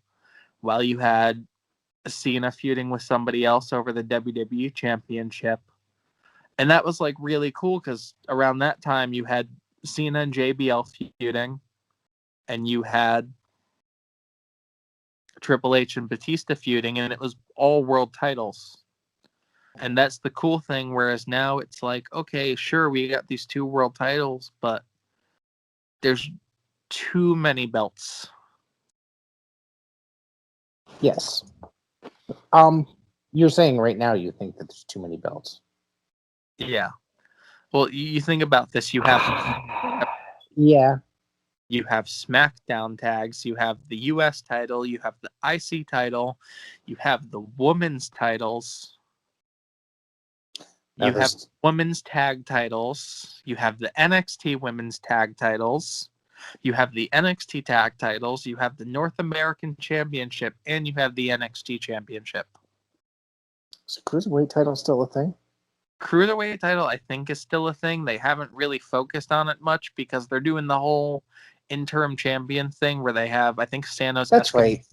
S2: while you had Cena feuding with somebody else over the WWE Championship. And that was like really cool because around that time you had Cena and JBL feuding, and you had Triple H and Batista feuding, and it was all world titles. And that's the cool thing, whereas now it's like, okay, sure, we got these 2 world titles, but there's too many belts.
S1: Yes. You're saying right now you think that there's too many belts.
S2: Yeah. Well, you think about this. You have you have SmackDown tags. You have the U.S. title. You have the IC title. You have the women's titles. You have women's tag titles. You have the NXT women's tag titles. You have the NXT tag titles. You have the North American Championship, and you have the NXT Championship.
S1: Is the Cruiserweight title still a thing?
S2: Cruiserweight title, I think, is still a thing. They haven't really focused on it much because they're doing the whole interim champion thing where they have, I think, Santos.
S1: That's right.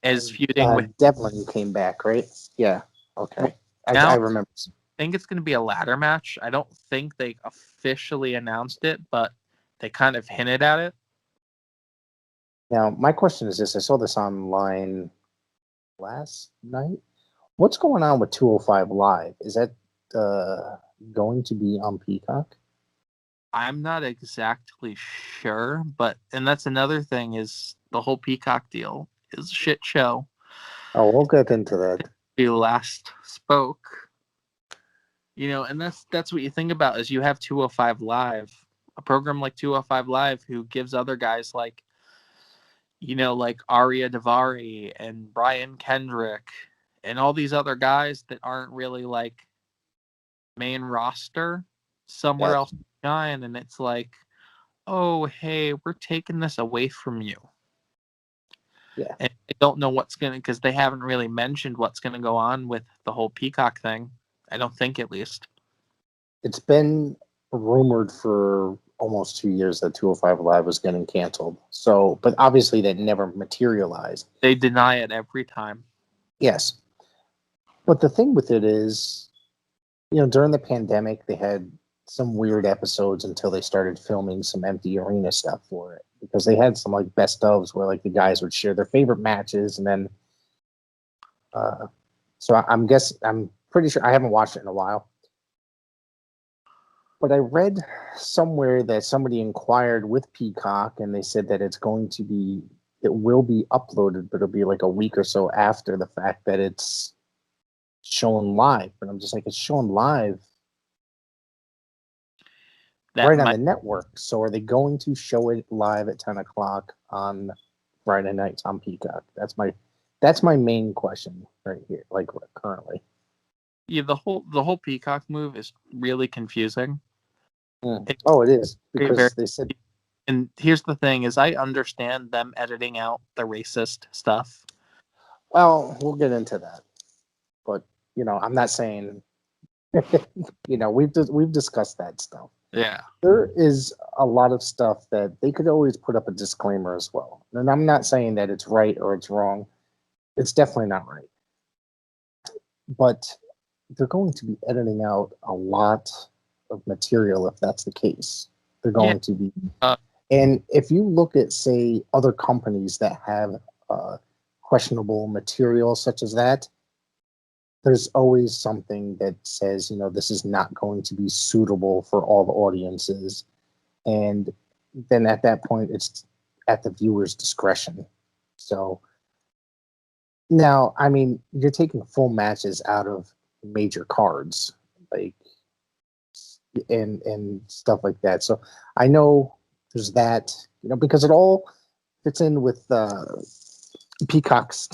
S2: is feuding with
S1: Devlin, who came back, right? Yeah. Okay.
S2: now.
S1: I remember.
S2: I think it's going to be a ladder match. I don't think they officially announced it, but they kind of hinted at it.
S1: Now, my question is this: I saw this online last night. What's going on with 205 Live? Is that going to be on Peacock?
S2: I'm not exactly sure, and that's another thing is the whole Peacock deal is a shit show.
S1: Oh, we'll get into that.
S2: We last spoke, and that's what you think about is you have 205 Live, a program like 205 Live who gives other guys like Arya Davari and Brian Kendrick and all these other guys that aren't really like main roster somewhere else to shine, and it's like, oh, hey, we're taking this away from you.
S1: Yeah.
S2: And I don't know because they haven't really mentioned what's going to go on with the whole Peacock thing. I don't think, at least.
S1: It's been rumored for almost 2 years that 205 Live was getting canceled. So, but obviously that never materialized.
S2: They deny it every time.
S1: Yes. But the thing with it is, during the pandemic, they had some weird episodes until they started filming some empty arena stuff for it, because they had some like best ofs where like the guys would share their favorite matches, and then so I'm pretty sure, I haven't watched it in a while, but I read somewhere that somebody inquired with Peacock and they said that it will be uploaded, but it'll be like a week or so after the fact that it's shown live. But I'm just like, it's shown live on the network. So are they going to show it live at 10 o'clock on Friday nights on Peacock? That's my main question right here, like currently.
S2: Yeah, the whole Peacock move is really confusing.
S1: It is, because they said.
S2: And here's the thing: is I understand them editing out the racist stuff.
S1: Well, we'll get into that, but I'm not saying. We've discussed that stuff.
S2: Yeah.
S1: There is a lot of stuff that they could always put up a disclaimer as well. And I'm not saying that it's right or it's wrong. It's definitely not right. But they're going to be editing out a lot of material if that's the case. They're going to be. And if you look at, say, other companies that have questionable material such as that, there's always something that says, this is not going to be suitable for all the audiences. And then at that point, it's at the viewer's discretion. So now, I mean, you're taking full matches out of major cards, like, and stuff like that. So I know there's that, because it all fits in with Peacock's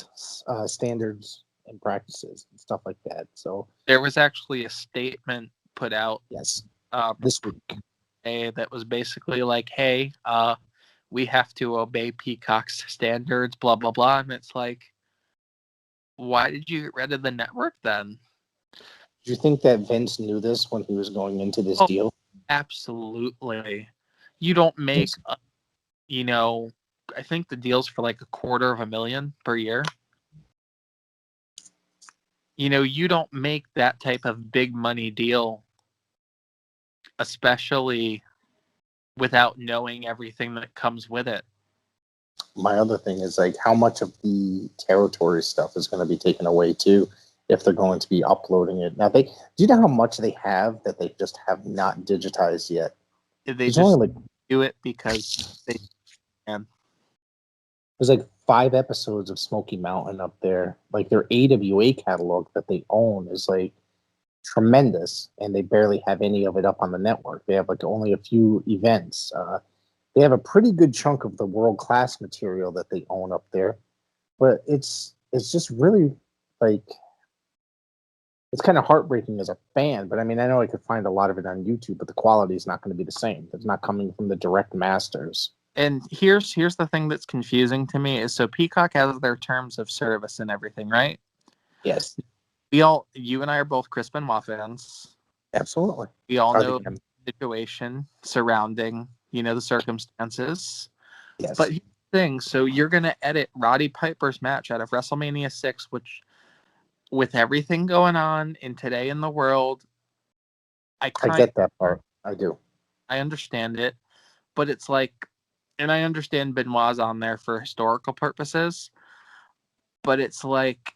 S1: standards and practices and stuff like that. So
S2: there was actually a statement put out
S1: this week
S2: that was basically like, hey, we have to obey Peacock's standards, blah blah blah. And it's like, why did you get rid of the network then?
S1: Do you think that Vince knew this when he was going into this deal?
S2: Absolutely. You don't make I think the deal's for like $250,000 per year. You don't make that type of big money deal, especially without knowing everything that comes with it.
S1: My other thing is, like, how much of the territory stuff is going to be taken away too, if they're going to be uploading it. Now, do you know how much they have that they just have not digitized yet?
S2: They just do it because they can.
S1: There's like 5 episodes of Smoky Mountain up there. Like, their AWA catalog that they own is like tremendous, and they barely have any of it up on the network. They have like only a few events. They have a pretty good chunk of the world-class material that they own up there, but it's just really, like, it's kind of heartbreaking as a fan. But I mean, I know I could find a lot of it on YouTube, but the quality is not going to be the same. It's not coming from the direct masters.
S2: And here's the thing that's confusing to me is, so Peacock has their terms of service and everything, right?
S1: Yes.
S2: You and I are both Chris Benoit fans.
S1: Absolutely.
S2: We all know the situation surrounding, the circumstances.
S1: Yes.
S2: But here's thing. So you're gonna edit Roddy Piper's match out of WrestleMania 6, which, with everything going on in today in the world,
S1: I get that part. I do.
S2: I understand it, but it's like, and I understand Benoit's on there for historical purposes, but it's like,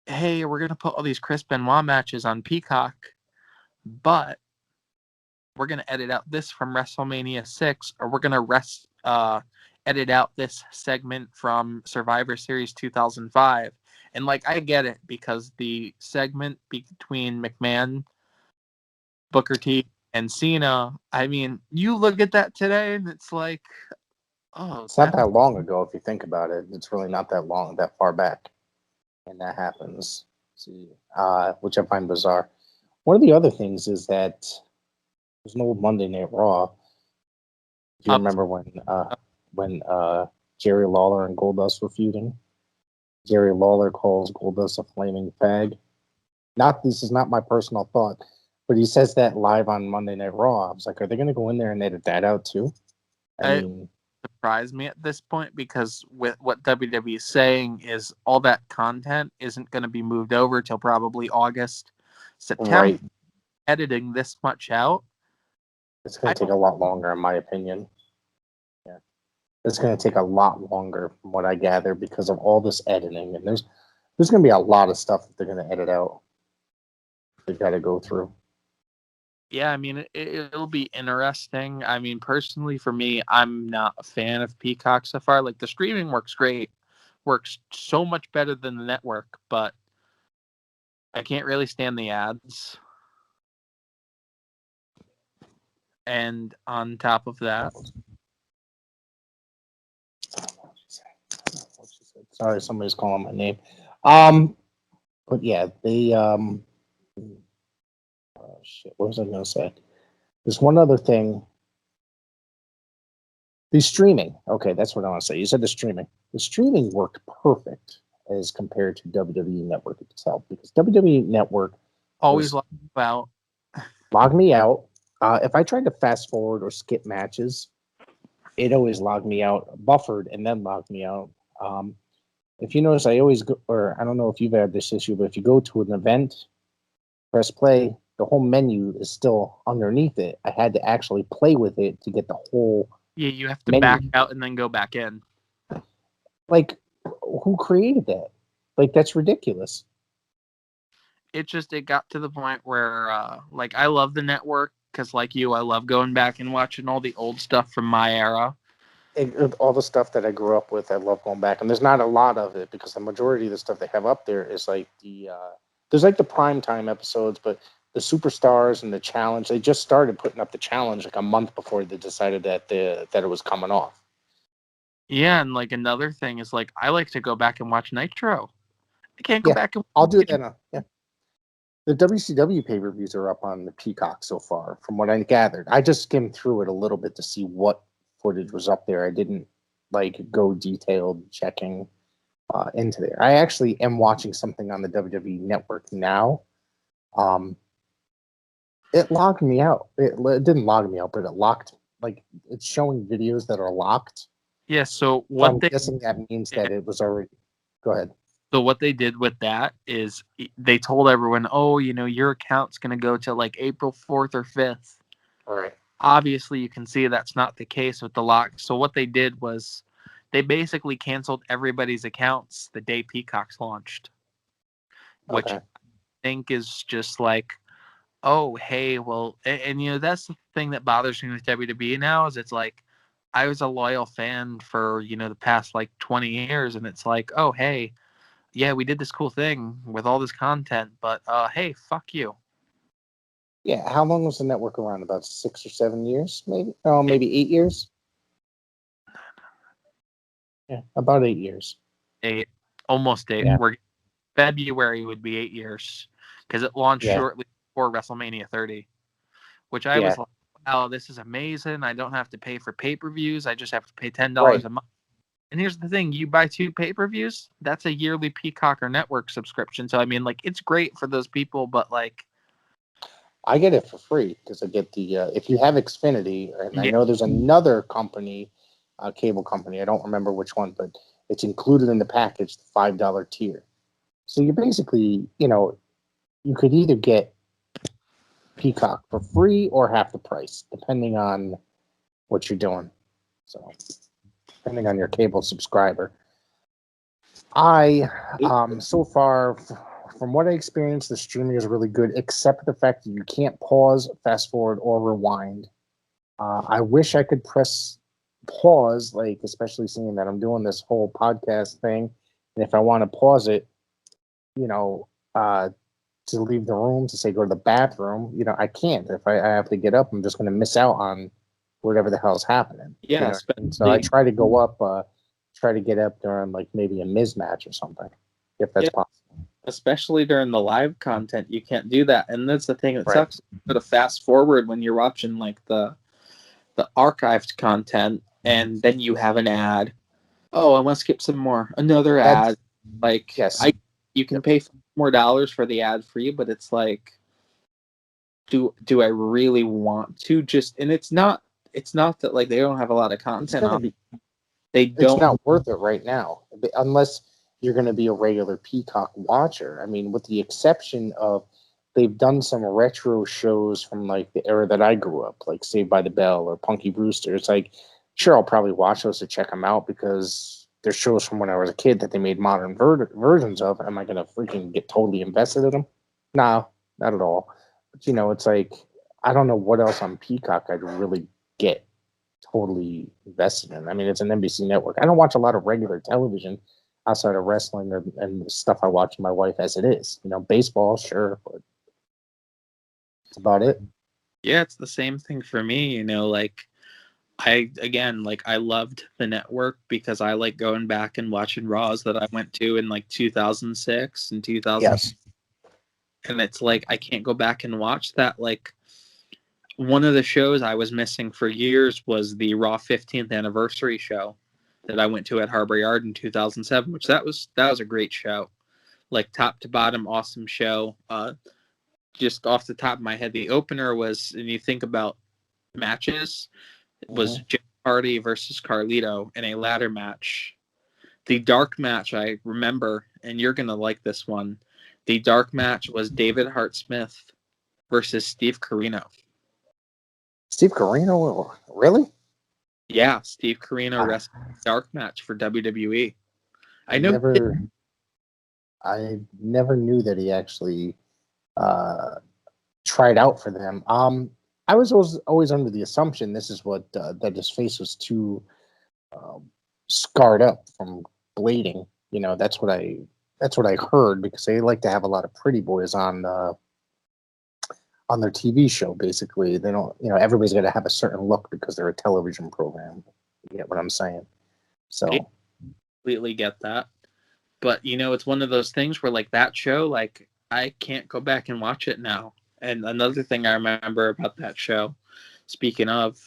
S2: hey, we're gonna put all these Chris Benoit matches on Peacock, but we're gonna edit out this from WrestleMania 6, or we're gonna edit out this segment from Survivor Series 2005. And like, I get it, because the segment between McMahon, Booker T, and Cena, I mean, you look at that today and it's like, oh,
S1: it's not that long ago if you think about it. It's really not that far back, and that happens. Which I find bizarre. One of the other things is that there's no Monday Night Raw. Do you remember when Jerry Lawler and Goldust were feuding? Jerry Lawler calls Goldust a flaming fag. This is not my personal thought, but he says that live on Monday Night Raw. I was like, are they going to go in there and edit that out too? I mean,
S2: surprise me at this point, because with what WWE is saying is all that content isn't going to be moved over till probably August, September.
S1: Right.
S2: Editing this much out,
S1: it's going to take a lot longer, in my opinion. Yeah, it's going to take a lot longer, from what I gather, because of all this editing, and there's going to be a lot of stuff that they're going to edit out. They've got to go through.
S2: Yeah, I mean, it'll be interesting. I mean, personally, for me, I'm not a fan of Peacock so far. Like, the streaming works great, works so much better than the network, but I can't really stand the ads. And on top of that,
S1: sorry, somebody's calling my name. But yeah, they shit, what was I going to say? There's one other thing. The streaming. Okay, that's what I want to say. You said the streaming. The streaming worked perfect as compared to WWE Network itself, because WWE Network
S2: always logged
S1: me out. If I tried to fast forward or skip matches, it always logged me out, buffered, and then logged me out. If you notice, I always go, or I don't know if you've had this issue, but if you go to an event, press play, the whole menu is still underneath it. I had to actually play with it to get the whole.
S2: Yeah, you have to
S1: menu.
S2: back out and then go back in.
S1: Like, who created that? Like, that's ridiculous.
S2: It got to the point where, like, I love the network because, like you, I love going back and watching all the old stuff from my era.
S1: All the stuff that I grew up with, I love going back. And there's not a lot of it, because the majority of the stuff they have up there is like there's like the primetime episodes, but the superstars and the challenge, they just started putting up the challenge like a month before they decided that it was coming off.
S2: Yeah, and like another thing is, like, I like to go back and watch Nitro. I can't go back and
S1: I'll do that now. Yeah. The WCW pay-per-views are up on the Peacock so far, from what I gathered. I just skimmed through it a little bit to see what footage was up there. I didn't like go detailed checking into there. I actually am watching something on the WWE Network now. It logged me out. It didn't log me out, but it locked. Like, it's showing videos that are locked.
S2: Yeah. So what
S1: I'm guessing that means that it was already. Go ahead.
S2: So what they did with that is they told everyone, oh, you know, your account's going to go to like April 4th or 5th.
S1: All right.
S2: Obviously, you can see that's not the case with the lock. So what they did was they basically canceled everybody's accounts the day Peacock's launched, which I think is just like, oh, hey, well, and you know, that's the thing that bothers me with WWE now is it's like, I was a loyal fan for, you know, the past like 20 years, and it's like, oh, hey, yeah, we did this cool thing with all this content, but hey, fuck you.
S1: Yeah, how long was the network around? About 6 or 7 years, maybe? Oh, maybe 8 years. Yeah, about 8 years.
S2: Almost 8.
S1: Yeah.
S2: February would be 8 years because it launched shortly before WrestleMania 30, which I was like, wow, this is amazing. I don't have to pay for pay-per-views. I just have to pay $10 a month. And here's the thing, you buy 2 pay-per-views, that's a yearly Peacock or network subscription. So, I mean, like, it's great for those people, but, like...
S1: I get it for free because I get the... if you have Xfinity, and I know there's another company, cable company. I don't remember which one, but it's included in the package, the $5 tier. So you basically, you could either get Peacock for free or half the price, depending on what you're doing. So, depending on your cable subscriber. So far, from what I experienced, the streaming is really good, except the fact that you can't pause, fast forward, or rewind. I wish I could press pause, like, especially seeing that I'm doing this whole podcast thing. And if I want to pause it, to leave the room, to say go to the bathroom, I can't. If I have to get up, I'm just going to miss out on whatever the hell's happening.
S2: Yeah.
S1: So I try to go up, try to get up during like maybe a Miz match or something, if that's possible. Especially
S2: during the live content, you can't do that, and that's the thing that
S1: Right.
S2: sucks. You got to fast forward when you're watching like the archived content, and then you have an ad. Oh, I want to skip some more. Another ad. Like,
S1: yes,
S2: you can pay more dollars for the ad free, but it's like, do I really want to just? And it's not that like they don't have a lot of content on.
S1: It's not worth it right now, unless you're going to be a regular Peacock watcher. I mean, with the exception of they've done some retro shows from like the era that I grew up, like Saved by the Bell or Punky Brewster. It's like, sure, I'll probably watch those to check them out because they're shows from when I was a kid that they made modern versions of. Am I going to freaking get totally invested in them? No, not at all. But, it's like, I don't know what else on Peacock I'd really get totally invested in. I mean, it's an NBC network. I don't watch a lot of regular television outside of wrestling and the stuff I watch with my wife as it is. Baseball, sure, but that's about it.
S2: Yeah, it's the same thing for me. Like I loved the network because I like going back and watching Raws that I went to in like 2006 and 2000.
S1: Yes.
S2: And it's like I can't go back and watch that. Like, one of the shows I was missing for years was the Raw 15th anniversary show that I went to at Harbor Yard in 2007, which that was a great show. Like, top to bottom, awesome show. Just off the top of my head, the opener was, and you think about matches, it was Jeff Hardy versus Carlito in a ladder match. The dark match I remember, and you're going to like this one. The dark match was David Hart Smith versus Steve Carino.
S1: Steve Carino? Really?
S2: Yeah, Steve Carino wrestled a dark match for WWE.
S1: I never knew that he actually tried out for them. I was always under the assumption this is what that his face was too scarred up from blading. That's what I heard, because they like to have a lot of pretty boys on their TV show. Basically, they don't. Everybody's got to have a certain look because they're a television program. You get what I'm saying? So
S2: I completely get that. But it's one of those things where like that show, like I can't go back and watch it now. And another thing I remember about that show, speaking of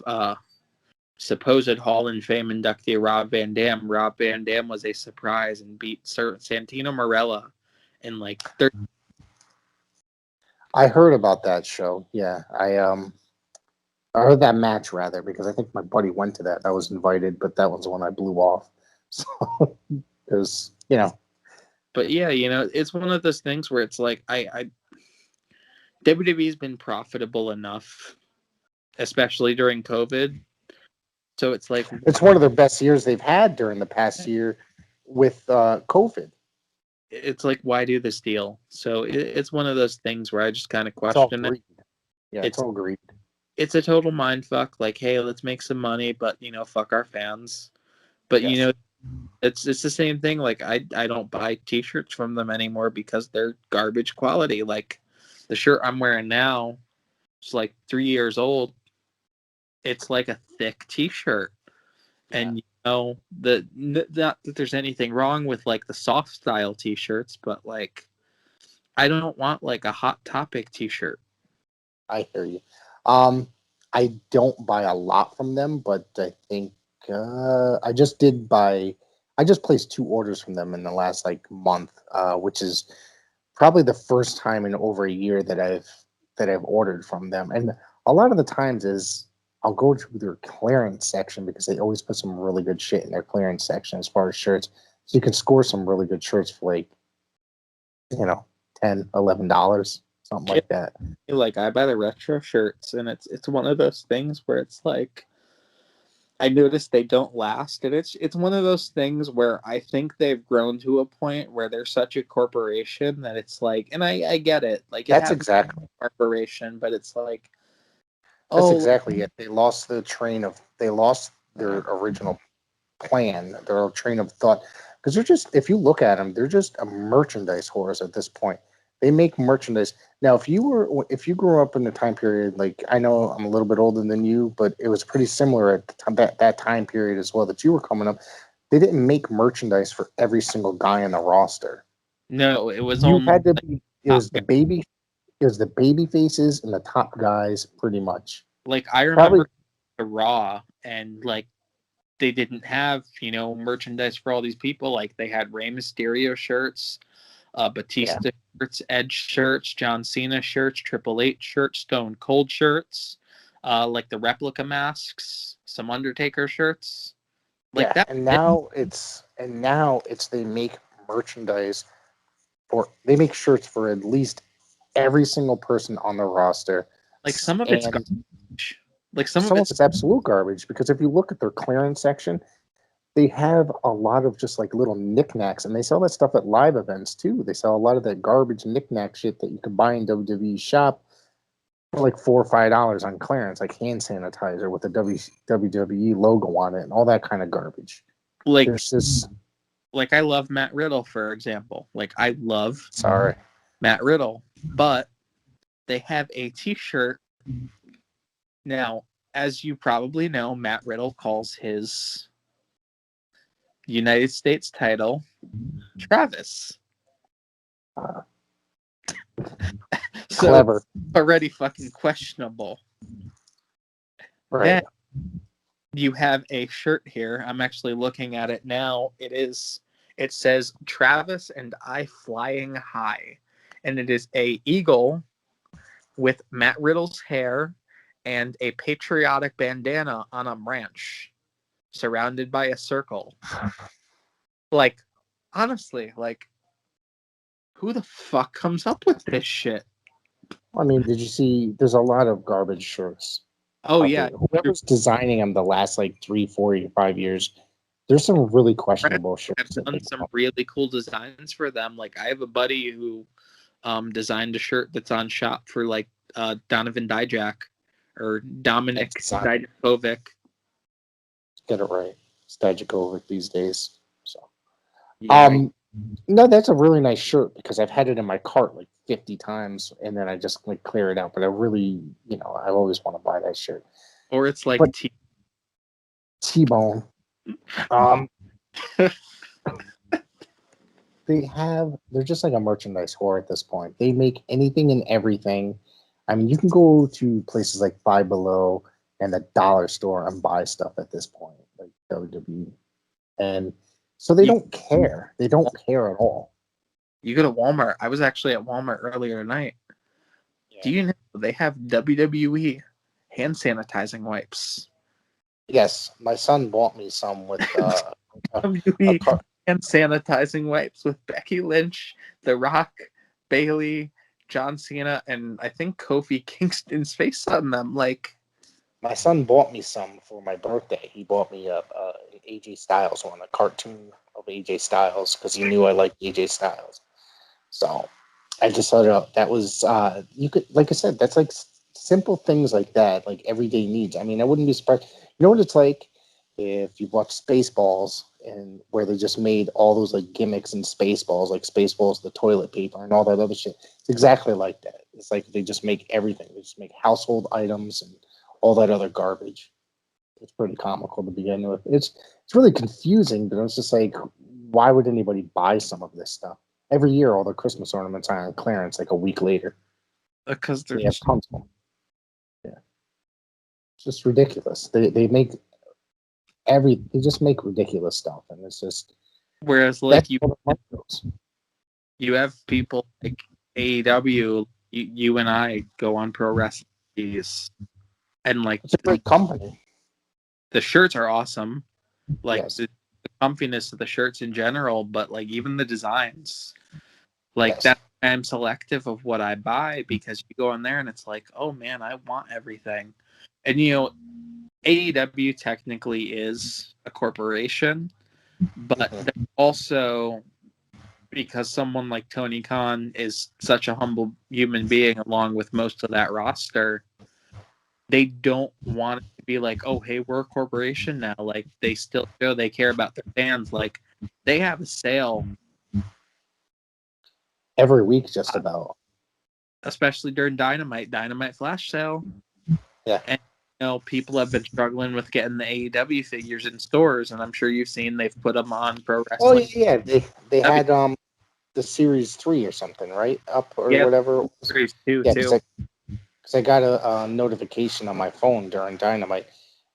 S2: supposed Hall of Fame inductee Rob Van Dam was a surprise and beat Santino Marella in like 30.
S1: I heard about that show. Yeah, I heard that match rather, because I think my buddy went to that. I was invited, but that was the one I blew off. So, because
S2: But yeah, it's one of those things where it's like WWE's been profitable enough, especially during COVID. So it's like
S1: it's one of their best years they've had during the past year with COVID.
S2: It's like, why do this deal? So it's one of those things where I just kind of question it.
S1: Yeah, it's all greed.
S2: It's a total mind fuck. Like, hey, let's make some money, but fuck our fans. But
S1: Yes.
S2: it's the same thing. Like, I don't buy T-shirts from them anymore because they're garbage quality. Like, the shirt I'm wearing now, it's like 3 years old. It's like a thick T-shirt, and not that there's anything wrong with like the soft style T-shirts, but like I don't want like a Hot Topic T-shirt.
S1: I hear you. I don't buy a lot from them, but I think I just placed 2 orders from them in the last like month, which is probably the first time in over a year that I've ordered from them. And a lot of the times is I'll go to their clearance section because they always put some really good shit in their clearance section as far as shirts. So you can score some really good shirts for like, $10, $11, something like that.
S2: Like I buy the retro shirts, and it's one of those things where it's like I noticed they don't last, and it's one of those things where I think they've grown to a point where they're such a corporation that it's like, and I get it, like it
S1: That's
S2: has
S1: exactly.
S2: a corporation, but it's like,
S1: That's
S2: oh,
S1: exactly it. They lost their original plan, their train of thought. Because they're just, if you look at them, they're just a merchandise horse at this point. They make merchandise. Now, if you grew up in the time period, like I know I'm a little bit older than you, but it was pretty similar at the time, that time period as well that you were coming up. They didn't make merchandise for every single guy on the roster.
S2: no, it was
S1: You
S2: only
S1: had to
S2: like,
S1: be. It was the baby faces and the top guys, pretty much.
S2: like I
S1: Probably,
S2: remember the Raw, and like they didn't have merchandise for all these people. Like they had Rey Mysterio shirts, Batista shirts, Edge shirts, John Cena shirts, Triple H shirts, Stone Cold shirts, like the replica masks, some Undertaker shirts, like that.
S1: And now it's they make merchandise they make shirts for at least every single person on the roster.
S2: Like some of it's
S1: And
S2: garbage. Like some of
S1: some of
S2: it's
S1: it's absolute garbage because if you look at their clearance section, they have a lot of just like little knickknacks, and they sell that stuff at live events too. They sell a lot of that garbage knickknack shit that you can buy in WWE shop for like $4 or $5 on clearance, like hand sanitizer with the WWE logo on it and all that kind of garbage.
S2: like
S1: There's this.
S2: like I love Matt Riddle, for example. Like I love
S1: Sorry.
S2: Matt Riddle, but they have a T-shirt now. As you probably know, Matt Riddle calls his United States title Travis.
S1: Uh,
S2: So
S1: Clever.
S2: already fucking questionable.
S1: Right.
S2: Then you have a shirt here. I'm actually looking at it now. It says Travis and I flying high. And it is a eagle with Matt Riddle's hair and a patriotic bandana on a branch surrounded by a circle. Like, honestly, like, who the fuck comes up with this shit?
S1: I mean, did you see? There's a lot of garbage shirts.
S2: Oh, yeah.
S1: Whoever's designing them the last like 3, 4, 5 years, there's some really questionable shirts.
S2: I've done some really cool designs for them. Like, I have a buddy who designed a shirt that's on shop for like Donovan Dijak or Dominic Dijakovic.
S1: Get it right. It's Dijakovic these days. So,
S2: yeah,
S1: no, that's a really nice shirt because I've had it in my cart like 50 times and then I just like clear it out. But I really, I always want to buy that shirt.
S2: Or it's like
S1: T-Bone. They're just like a merchandise whore at this point. They make anything and everything. I mean, you can go to places like Five Below and the dollar store and buy stuff at this point, like WWE. And so they don't care. They don't care at all.
S2: You go to Walmart. I was actually at Walmart earlier tonight. Yeah. Do you know they have WWE hand sanitizing wipes?
S1: Yes, my son bought me some with
S2: WWE hand sanitizing wipes with Becky Lynch, The Rock, Bailey, John Cena, and I think Kofi Kingston's face on them. Like,
S1: my son bought me some for my birthday. He bought me an AJ Styles one, a cartoon of AJ Styles, because he knew I liked AJ Styles. So I just thought that was you could, like I said, that's like simple things like that, like everyday needs. I mean, I wouldn't be surprised. You know what it's like if you watch Spaceballs and where they just made all those like gimmicks in Spaceballs, like Spaceballs, the toilet paper, and all that other shit. It's exactly like that. It's like they just make everything. They just make household items and all that other garbage. It's pretty comical to begin with. It's really confusing, but it's just like, why would anybody buy some of this stuff? Every year, all the Christmas ornaments are on clearance like a week later.
S2: Because they're
S1: tons of them. Yeah. It's just ridiculous. They just make ridiculous stuff, and it's just.
S2: Whereas, like you have people like AEW, you and I go on pro wrestling. And like
S1: it's a great company.
S2: the shirts are awesome. Like
S1: Yes.
S2: the comfiness of the shirts in general, but like even the designs. Like
S1: Yes.
S2: that I'm selective of what I buy because you go in there and it's like, oh man, I want everything. And you know, AEW technically is a corporation, but also because someone like Tony Khan is such a humble human being along with most of that roster, they don't want it to be like, oh hey, we're a corporation now. Like they still show they care about their fans. Like they have a sale
S1: Every week, just about.
S2: especially during Dynamite flash sale.
S1: Yeah.
S2: And you know, people have been struggling with getting the AEW figures in stores, and I'm sure you've seen they've put them on Pro
S1: Oh
S2: Wrestling.
S1: yeah. They had the Series 3 or something, right? Up or whatever.
S2: Series 2
S1: Yeah,
S2: too.
S1: because I got a notification on my phone during Dynamite,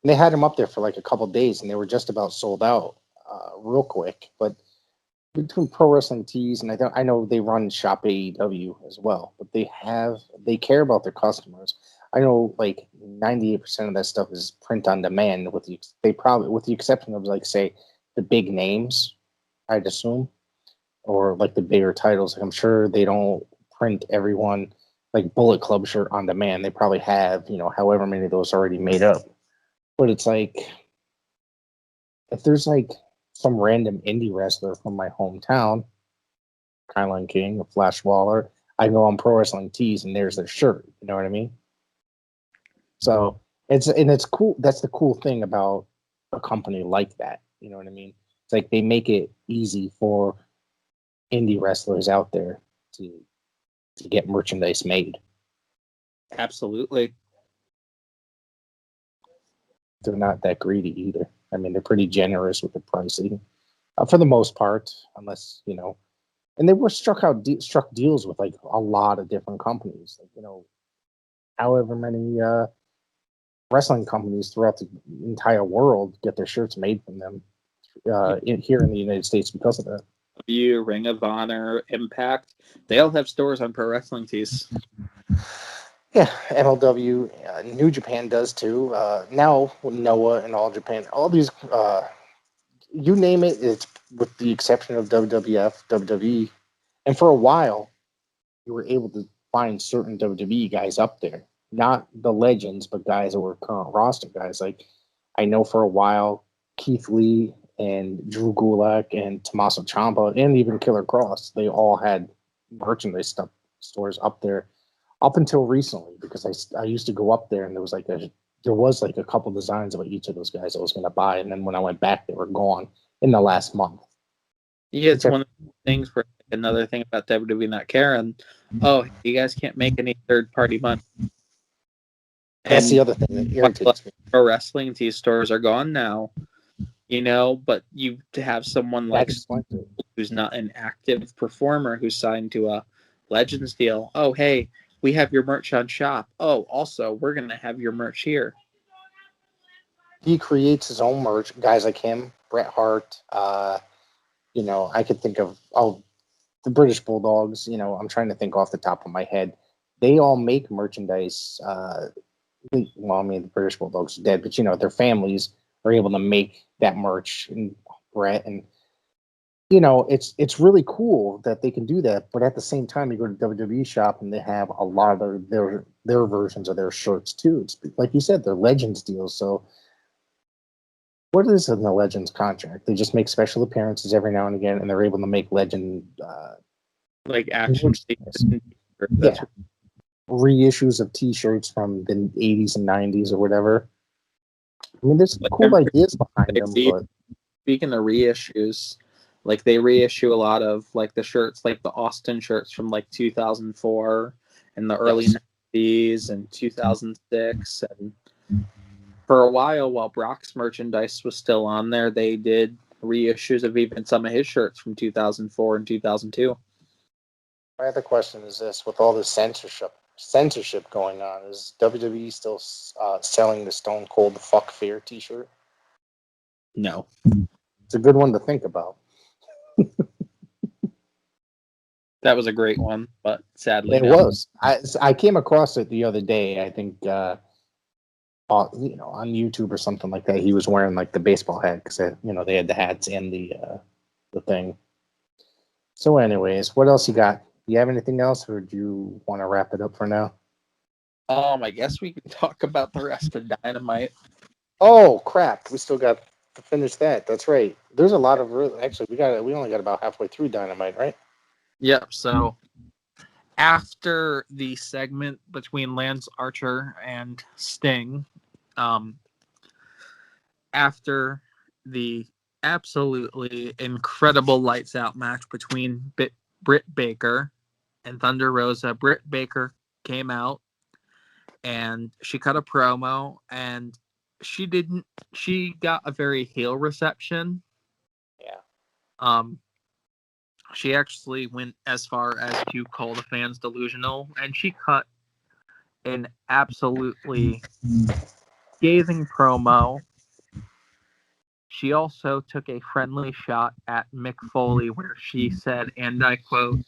S1: and they had them up there for like a couple days, and they were just about sold out real quick. But between Pro Wrestling Tees and I know they run Shop AEW as well, but they care about their customers. I know like 98% of that stuff is print on demand. With the exception of like say the big names, I'd assume, or like the bigger titles. Like I'm sure they don't print everyone like Bullet Club shirt on demand. They probably have however many of those already made up. But it's like if there's like some random indie wrestler from my hometown, Kylan King, or Flash Waller, I go on Pro Wrestling Tees and there's their shirt. You know what I mean? So it's cool. That's the cool thing about a company like that. You know what I mean? It's like they make it easy for indie wrestlers out there to get merchandise made.
S2: Absolutely.
S1: They're not that greedy either. I mean, they're pretty generous with the pricing for the most part, unless and they were struck deals with like a lot of different companies, like however many wrestling companies throughout the entire world get their shirts made from them here in the United States because of that.
S2: Ring of Honor, Impact, they all have stores on Pro Wrestling Tees.
S1: Yeah, MLW, New Japan does too. Now Noah and All Japan, all these, you name it, it's with the exception of WWF, WWE, and for a while, you were able to find certain WWE guys up there, not the legends, but guys that were current roster guys. Like I know for a while, Keith Lee and Drew Gulak and Tommaso Ciampa and even Killer Cross, they all had merchandise stores up there up until recently because I used to go up there and there was like a couple designs of each of those guys I was going to buy, and then when I went back, they were gone in the last month.
S2: Yeah, it's one of the things where another thing about WWE not caring. Oh, you guys can't make any third-party money.
S1: That's the other thing that irritates me.
S2: Pro Wrestling Tee stores are gone now, but you to have someone like who's not an active performer who's signed to a Legends deal. Oh, hey, we have your merch on shop. Oh, also, we're going to have your merch here.
S1: He creates his own merch. Guys like him, Bret Hart, I could think of the British Bulldogs. I'm trying to think off the top of my head. They all make merchandise. The British Bulldogs are dead, but their families are able to make that merch. And Bret and it's really cool that they can do that. But at the same time, you go to WWE shop and they have a lot of their versions of their shirts too. It's like you said, they're Legends deals. So what is in the Legends contract? They just make special appearances every now and again, and they're able to make Legend
S2: like action
S1: reissues of T-shirts from the 80s and 90s or whatever. I mean, there's cool ideas behind them. But
S2: speaking of reissues, like they reissue a lot of like the shirts, like the Austin shirts from like 2004 and the early 90s and 2006, and for a while Brock's merchandise was still on there, they did reissues of even some of his shirts from 2004 and 2002.
S1: My other question is this: with all this censorship going on, is WWE still selling the Stone Cold Fuck Fear T-shirt?
S2: No.
S1: It's a good one to think about.
S2: That was a great one, but sadly
S1: it was. I came across it the other day. I think on YouTube or something like that. He was wearing like the baseball hat because they had the hats and the thing. So, anyways, what else you got? Do you have anything else, or do you want to wrap it up for now?
S2: I guess we can talk about the rest of Dynamite.
S1: Oh crap! We still got to finish that. That's right. There's a lot of actually we only got about halfway through Dynamite, right?
S2: Yep. So after the segment between Lance Archer and Sting, after the absolutely incredible lights out match between Britt Baker and Thunder Rosa, Britt Baker came out and she cut a promo, and she got a very heel reception.
S1: Yeah.
S2: She actually went as far as to call the fans delusional, and she cut an absolutely scathing promo. She also took a friendly shot at Mick Foley where she said, and I quote,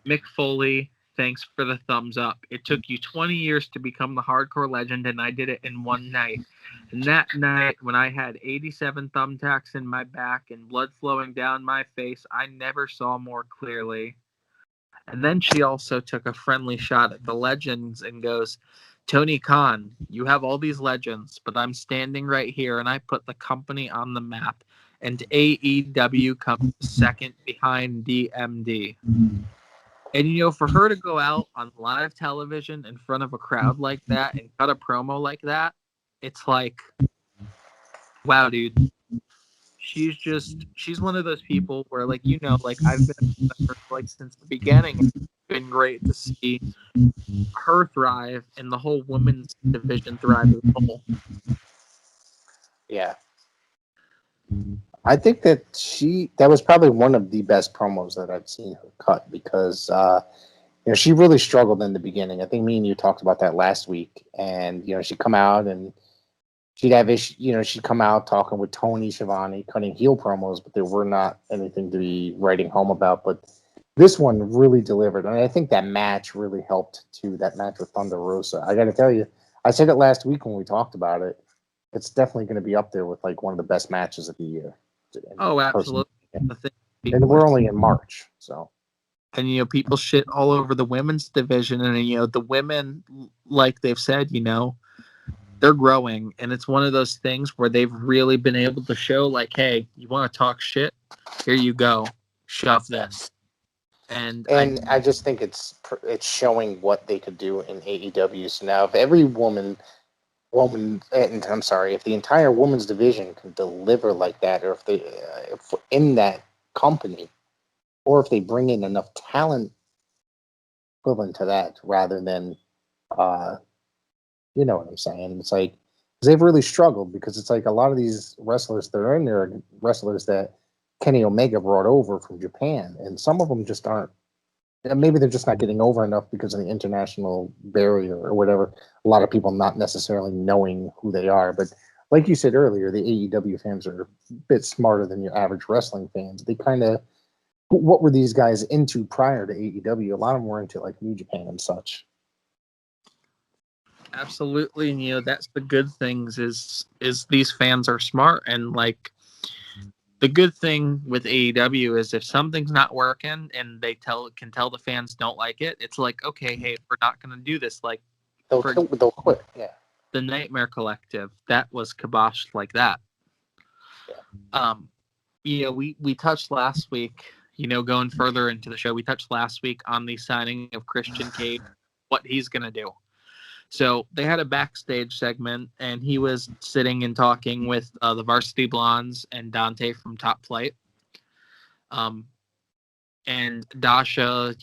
S2: "Mick Foley, thanks for the thumbs up. It took you 20 years to become the hardcore legend, and I did it in one night. And that night, when I had 87 thumbtacks in my back and blood flowing down my face, I never saw more clearly." And then she also took a friendly shot at the legends and goes, "Tony Khan, you have all these legends, but I'm standing right here and I put the company on the map. And AEW comes second behind DMD." And, for her to go out on live television in front of a crowd like that and cut a promo like that, it's like, wow, dude. She's one of those people where, like, I've been with her, like, since the beginning. It's been great to see her thrive and the whole women's division thrive as a whole.
S1: Yeah. I think that was probably one of the best promos that I've seen her cut because she really struggled in the beginning. I think me and you talked about that last week, and she'd come out and she'd have issues. She'd come out talking with Tony Schiavone, cutting heel promos, but they were not anything to be writing home about. But this one really delivered, and I think that match really helped too. That match with Thunder Rosa. I got to tell you, I said it last week when we talked about it. It's definitely going to be up there with like one of the best matches of the year.
S2: Oh, absolutely.
S1: And we're only in March, so.
S2: And, people shit all over the women's division. And, the women, like they've said, they're growing. And it's one of those things where they've really been able to show, like, hey, you want to talk shit? Here you go. Shove this. And
S1: I just think it's showing what they could do in AEW. So now if every woman, and I'm sorry, if the entire women's division can deliver like that, or if in that company, or if they bring in enough talent equivalent to that, rather than, you know what I'm saying? It's like, 'cause they've really struggled because it's like a lot of these wrestlers that are in there are wrestlers that Kenny Omega brought over from Japan, and some of them just aren't. Maybe they're just not getting over enough because of the international barrier or whatever. A lot of people not necessarily knowing who they are. But like you said earlier, the AEW fans are a bit smarter than your average wrestling fans. They kind of, what were these guys into prior to AEW? A lot of them were into like New Japan and such.
S2: Absolutely. And, that's the good things is these fans are smart. And, like, the good thing with AEW is if something's not working and they can tell the fans don't like it, it's like, okay, hey, we're not going to do this. Like,
S1: They'll quit. Yeah.
S2: The Nightmare Collective, that was kiboshed like that. Yeah. We touched last week, going further into the show, we touched last week on the signing of Christian Cage, what he's going to do. So they had a backstage segment, and he was sitting and talking with the Varsity Blondes and Dante from Top Flight. And Dasha,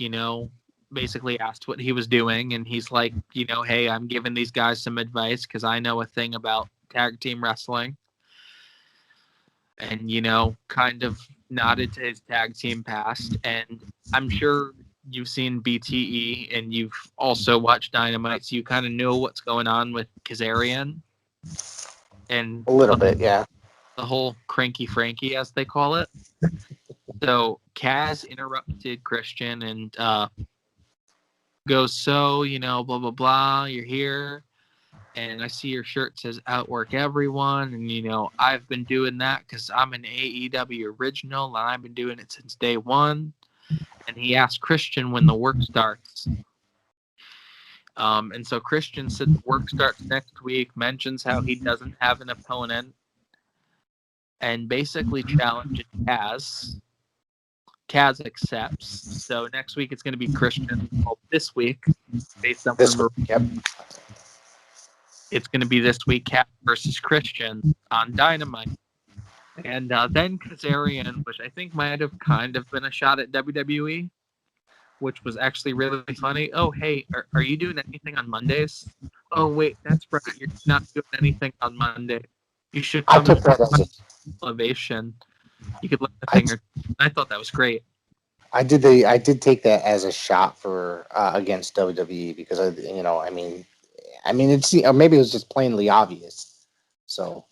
S2: basically asked what he was doing, and he's like, hey, I'm giving these guys some advice because I know a thing about tag team wrestling. And, kind of nodded to his tag team past. And I'm sure you've seen BTE and you've also watched Dynamite, so you kind of know what's going on with Kazarian. And
S1: a little bit, yeah.
S2: The whole cranky Frankie, as they call it. So Kaz interrupted Christian and goes, so, blah, blah, blah, you're here. and I see your shirt says Outwork Everyone, and you know I've been doing that because I'm an AEW original and I've been doing it since day one. And he asked Christian when the work starts. And so Christian said the work starts next week, mentions how he doesn't have an opponent, and basically challenges Kaz. Kaz accepts. So next week it's going to be Christian. Well, this week, based on
S1: This week, yep.
S2: It's going to be this week, Kaz versus Christian on Dynamite. And then Kazarian, which I think might have kind of been a shot at WWE, which was actually really funny. Oh, hey, are you doing anything on Mondays? Oh, wait, that's right. You're not doing anything on Monday. You should come to Elevation. You could let the finger. I thought that was great.
S1: I did take that as a shot for against WWE because I mean it's, or maybe it was just plainly obvious. So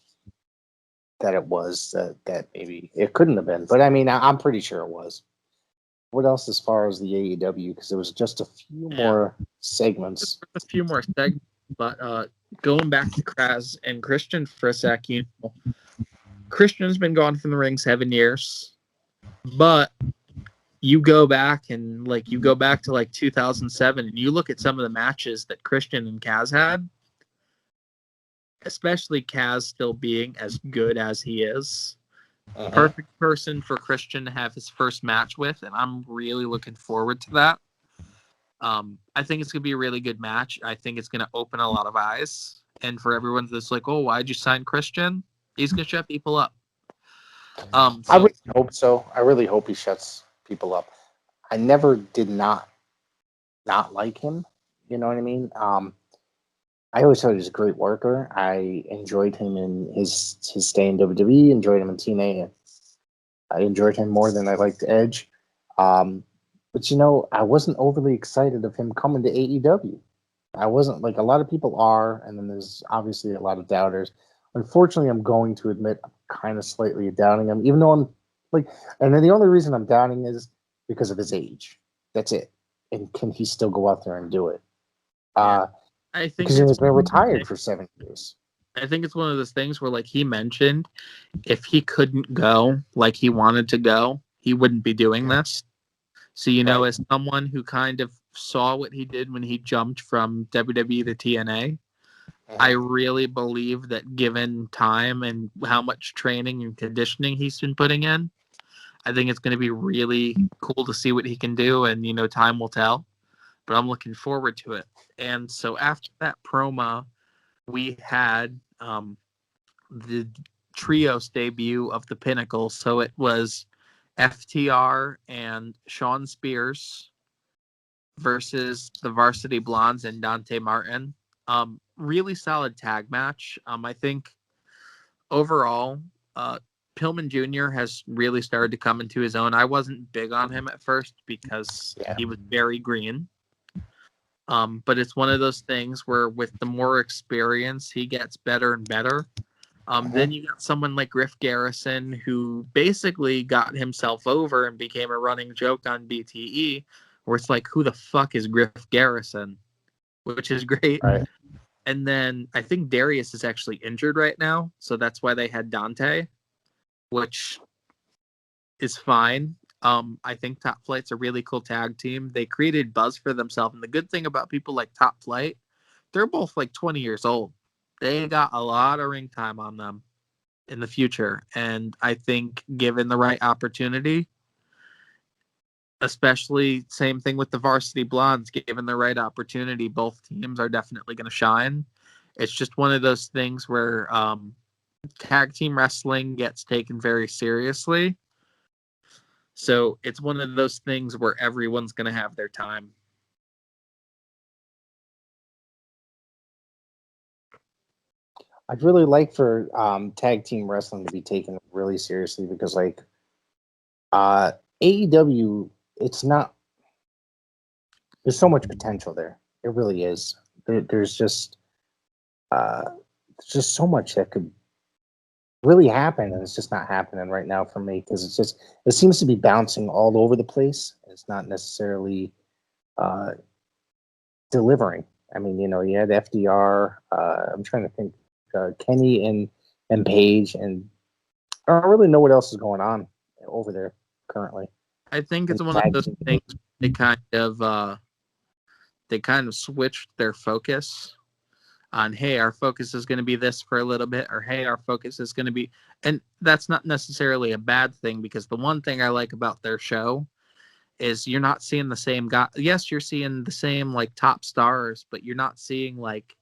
S1: that it was that maybe it couldn't have been, but I mean I'm pretty sure it was. What else as far as the AEW? Because there was just a few more segments.
S2: A few more segments, but going back to Kaz and Christian for a sec, Christian's been gone from the ring 7 years, but you go back to 2007 and you look at some of the matches that Christian and Kaz had, especially Kaz still being as good as he is. Perfect person for Christian to have his first match with, and I'm really looking forward to that. I think it's going to be a really good match. I think it's going to open a lot of eyes. And for everyone that's like, oh, why'd you sign Christian? He's going to shut people up.
S1: I really hope so. I really hope he shuts people up. I never did not like him. You know what I mean? I always thought he was a great worker. I enjoyed him in his stay in WWE, enjoyed him in TNA. I enjoyed him more than I liked Edge. But I wasn't overly excited of him coming to AEW. I wasn't, like a lot of people are, and then there's obviously a lot of doubters. Unfortunately, I'm going to admit I'm kind of slightly doubting him, even though I'm like, and then the only reason I'm doubting is because of his age. That's it. And can he still go out there and do it?
S2: I think
S1: because he was retired for 7 years.
S2: I think it's one of those things where, like he mentioned, if he couldn't go like he wanted to go, he wouldn't be doing this. So, as someone who kind of saw what he did when he jumped from WWE to TNA, I really believe that given time and how much training and conditioning he's been putting in, I think it's going to be really cool to see what he can do. And, time will tell. But I'm looking forward to it. And so after that promo, we had the trios debut of the Pinnacle. So it was FTR and Sean Spears versus the Varsity Blondes and Dante Martin. Really solid tag match. I think overall, Pillman Jr. has really started to come into his own. I wasn't big on him at first because he was very green. But it's one of those things where with the more experience, he gets better and better. Then you got someone like Griff Garrison, who basically got himself over and became a running joke on BTE, where it's like, who the fuck is Griff Garrison? Which is great.
S1: Right.
S2: And then I think Darius is actually injured right now, so that's why they had Dante, which is fine. I think Top Flight's a really cool tag team. They created buzz for themselves, and the good thing about people like Top Flight, they're both like 20 years old. They got a lot of ring time on them in the future, and I think given the right opportunity, especially same thing with the Varsity Blondes, given the right opportunity, both teams are definitely going to shine. It's just one of those things where tag team wrestling gets taken very seriously. So it's one of those things where everyone's going to have their time.
S1: I'd really like for tag team wrestling to be taken really seriously because, like, AEW, it's not. There's so much potential there. It really is. There's just so much that could really happen, and it's just not happening right now for me because it seems to be bouncing all over the place. It's not necessarily delivering. I mean, you had FDR. I'm trying to think, Kenny and Paige, and I don't really know what else is going on over there currently.
S2: I think
S1: In
S2: it's one of
S1: tag
S2: those
S1: team.
S2: things they kind of switched their focus on, hey, our focus is going to be this for a little bit, or hey, our focus is going to be, and that's not necessarily a bad thing, because the one thing I like about their show is you're not seeing the same guy. Yes, you're seeing the same like top stars, but you're not seeing like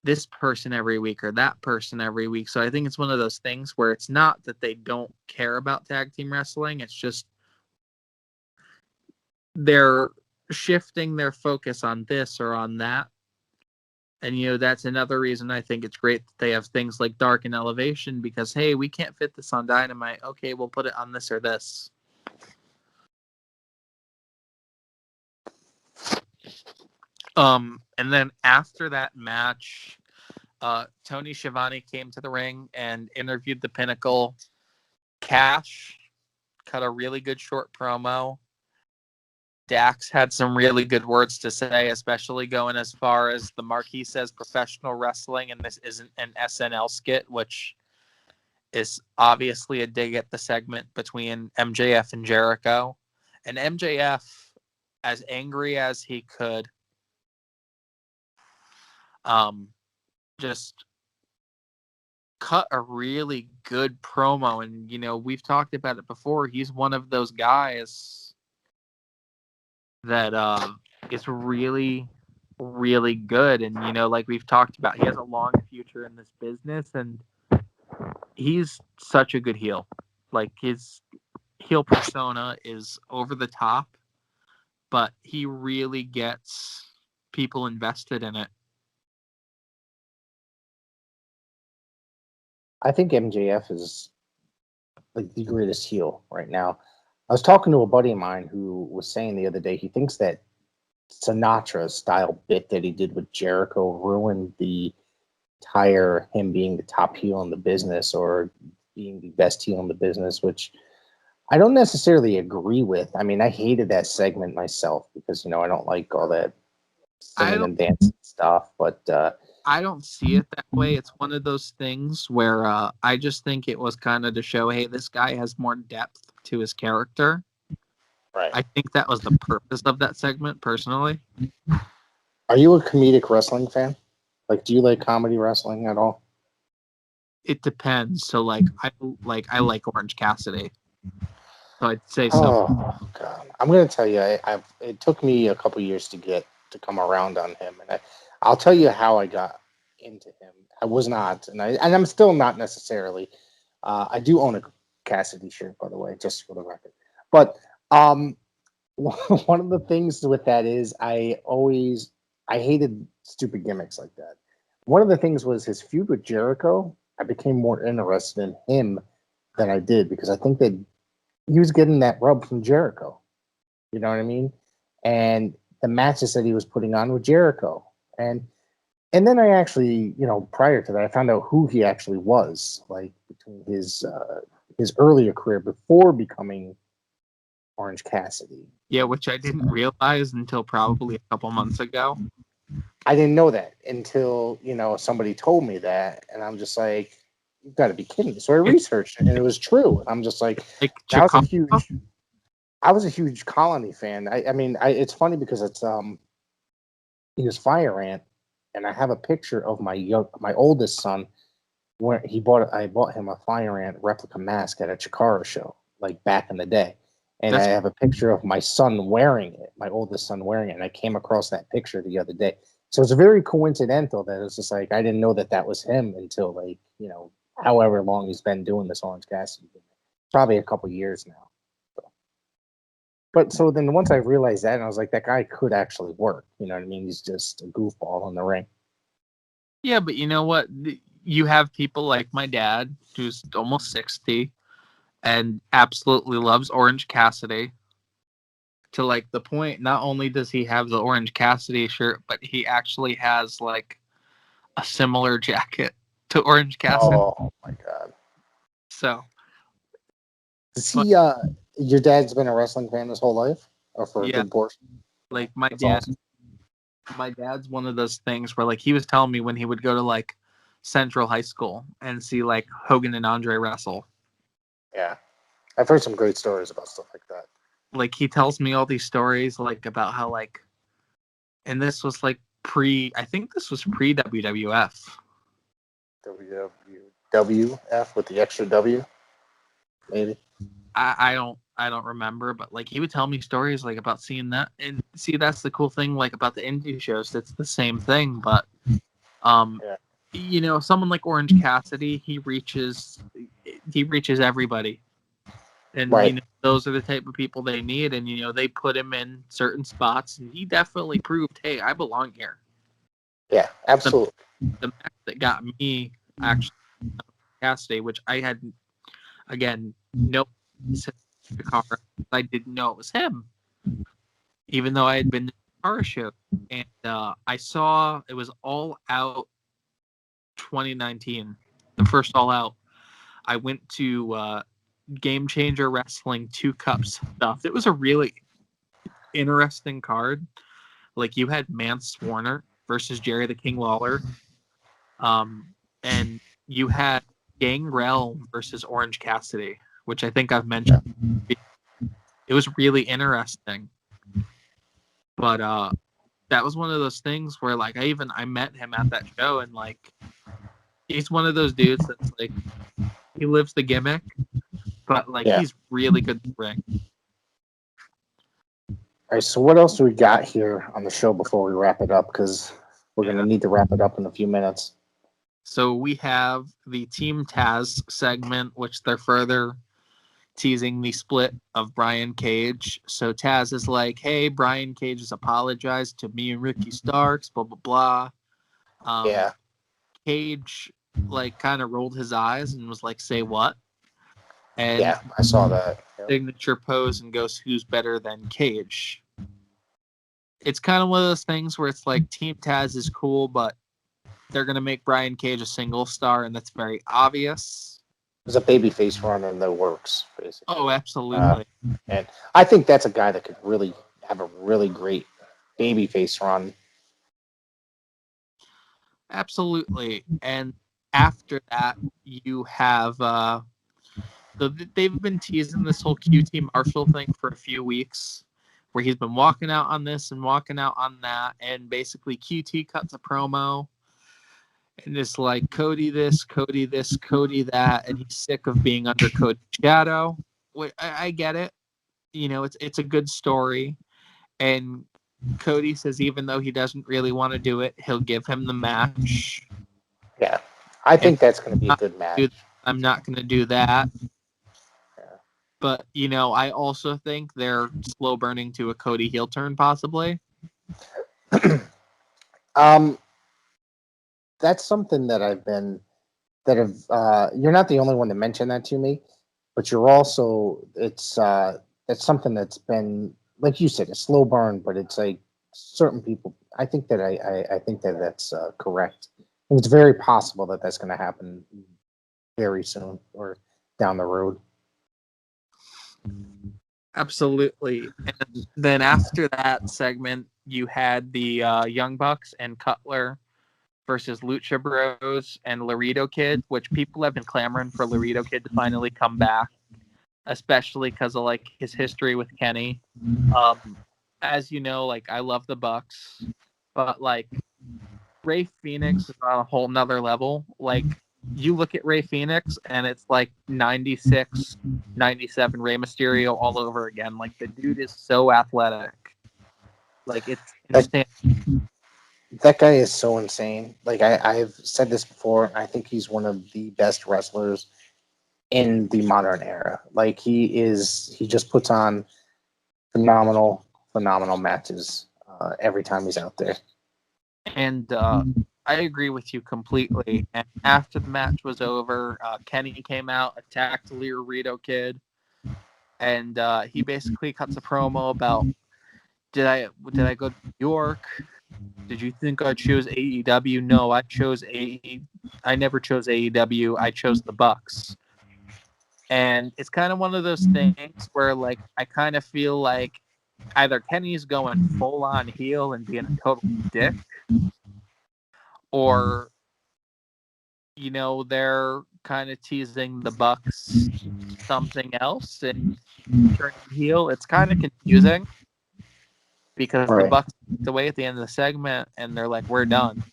S2: this person every week or that person every week. So I think it's one of those things where it's not that they don't care about tag team wrestling. It's just they're shifting their focus on this or on that. And, that's another reason I think it's great that they have things like Dark and Elevation, because, hey, we can't fit this on Dynamite. Okay, we'll put it on this or this. And then after that match, Tony Schiavone came to the ring and interviewed the Pinnacle. Cash cut a really good short promo. Dax had some really good words to say, especially going as far as the Marquis says professional wrestling, and this isn't an SNL skit, which is obviously a dig at the segment between MJF and Jericho. And MJF, as angry as he could, just cut a really good promo. And, we've talked about it before. He's one of those guys that is really, really good. And, like we've talked about, he has a long future in this business, and he's such a good heel. Like, his heel persona is over the top, but he really gets people invested in it.
S1: I think MJF is like the greatest heel right now. I was talking to a buddy of mine who was saying the other day he thinks that Sinatra style bit that he did with Jericho ruined the entire him being the top heel in the business or being the best heel in the business, which I don't necessarily agree with. I mean, I hated that segment myself because I don't like all that singing and dancing stuff, but
S2: I don't see it that way. It's one of those things where I just think it was kind of to show, hey, this guy has more depth to his character.
S1: right.
S2: I think that was the purpose of that segment, personally.
S1: Are you a comedic wrestling fan? Like, do you like comedy wrestling at all?
S2: It depends. So, I like Orange Cassidy. So I'd say so.
S1: Oh God, I'm gonna tell you, it took me a couple years to come around on him, and I'll tell you how I got into him. I was not, and I'm still not necessarily. I do own a Cassidy shirt, by the way, just for the record. But one of the things with that is I hated stupid gimmicks like that. One of the things was his feud with Jericho. I became more interested in him than I did because I think that he was getting that rub from Jericho. You know what I mean? And the matches that he was putting on with Jericho. And then I actually, prior to that, I found out who he actually was, like between his earlier career before becoming Orange Cassidy.
S2: Yeah, which I didn't realize until probably a couple months ago.
S1: I didn't know that until, somebody told me that. And I'm just like, you've got to be kidding me. So I researched it and it was true. And I'm just like I was a huge Colony fan. I mean, it's funny because it's he was Fire Ant, and I have a picture of my oldest son where I bought him a Fire Ant replica mask at a Chikara show, like back in the day. And I have a picture of my son wearing it, my oldest son wearing it. And I came across that picture the other day. So it's very coincidental that it's just like I didn't know that was him until however long he's been doing this Orange Cassidy. Probably a couple years now. But so then once I realized that, and I was like, that guy could actually work. You know what I mean? He's just a goofball in the ring.
S2: Yeah, but you know what? You have people like my dad, who's almost 60, and absolutely loves Orange Cassidy. To the point, not only does he have the Orange Cassidy shirt, but he actually has a similar jacket to Orange Cassidy.
S1: Oh my God.
S2: So
S1: Does he your dad's been a wrestling fan his whole life? Or for a good portion?
S2: Like my
S1: That's
S2: dad
S1: awesome.
S2: my dad's one of those things where, like, he was telling me when he would go to, like, Central High School and see, like, Hogan and Andre wrestle.
S1: Yeah. I've heard some great stories about stuff like that.
S2: Like, he tells me all these stories, like, about how, like, and this was, like, I think this was pre-WWF.
S1: WWF with the extra W, maybe.
S2: I don't remember, but, like, he would tell me stories, like, about seeing that. And see, that's the cool thing, like, about the indie shows. It's the same thing, but,
S1: Yeah.
S2: you know, someone like Orange Cassidy, he reaches everybody. And,
S1: Right.
S2: you know, those are the type of people they need. And, you know, they put him in certain spots. And he definitely proved, hey, I belong here.
S1: Yeah, absolutely.
S2: The match that got me, actually, Cassidy, which I had, again, no I didn't know it was him, even though I had been to the car show. And I saw it was All Out 2019, the first All Out. I went to Game Changer Wrestling 2 Cups stuff. It was a really interesting card. Like, you had Mance Warner versus Jerry the King Lawler, and you had Gangrel versus Orange Cassidy, which I think I've mentioned. It was really interesting, but that was one of those things where, like, I met him at that show, and, like, he's one of those dudes that's like, he lives the gimmick, but, like, he's really good to ring.
S1: All right, so what else do we got here on the show before we wrap it up? Because we're going to need to wrap it up in a few minutes.
S2: So we have the Team Taz segment, which they're further teasing the split of Brian Cage. So Taz is like, hey, Brian Cage has apologized to me and Ricky Starks, blah, blah, blah. Cage, like, kind of rolled his eyes and was like, say what? And
S1: yeah, I saw that.
S2: Signature pose and goes, who's better than Cage? It's kind of one of those things where it's like, Team Taz is cool, but they're going to make Brian Cage a single star, and that's very obvious.
S1: There's a babyface run in the works, basically.
S2: Oh, absolutely.
S1: And I think that's a guy that could really have a really great babyface run.
S2: Absolutely. And after that, you have they've been teasing this whole QT Marshall thing for a few weeks, where he's been walking out on this and walking out on that, and basically QT cuts a promo and it's like, Cody this, Cody that, and he's sick of being under Cody's shadow. I get it. You know, it's a good story. And Cody says even though he doesn't really want to do it, he'll give him the match.
S1: Yeah, I think that's going to be a good match.
S2: I'm not going to do that. Yeah. But, you know, I also think they're slow burning to a Cody heel turn, possibly.
S1: That's something that you're not the only one to mention that to me, but you're also, it's something that's been, like you said, a slow burn, but it's like certain people, I think that's correct. And it's very possible that that's going to happen very soon or down the road.
S2: Absolutely. And then after that segment, you had the Young Bucks and Cutler versus Lucha Bros and Larito Kid, which people have been clamoring for Larito Kid to finally come back, especially because of, like, his history with Kenny. As you know, like, I love the Bucks, but, like, Ray Phoenix is on a whole nother level. Like, you look at Ray Phoenix and it's like 96, 97 Rey Mysterio all over again. Like, the dude is so athletic. Like, it's insane.
S1: That guy is so insane. Like, I've said this before. I think he's one of the best wrestlers in the modern era. Like, he just puts on phenomenal matches every time he's out there.
S2: And I agree with you completely. And after the match was over, Kenny came out, attacked the Larito Kid, and he basically cuts a promo about, did I go to New York? Did you think I chose AEW? No, I never chose AEW. I chose the Bucks. And it's kind of one of those things where, like, I kind of feel like either Kenny's going full on heel and being a total dick, or they're kind of teasing the Bucks something else and turning heel. It's kind of confusing because the
S1: Right.
S2: Bucks walked away at the end of the segment and they're like, "We're done."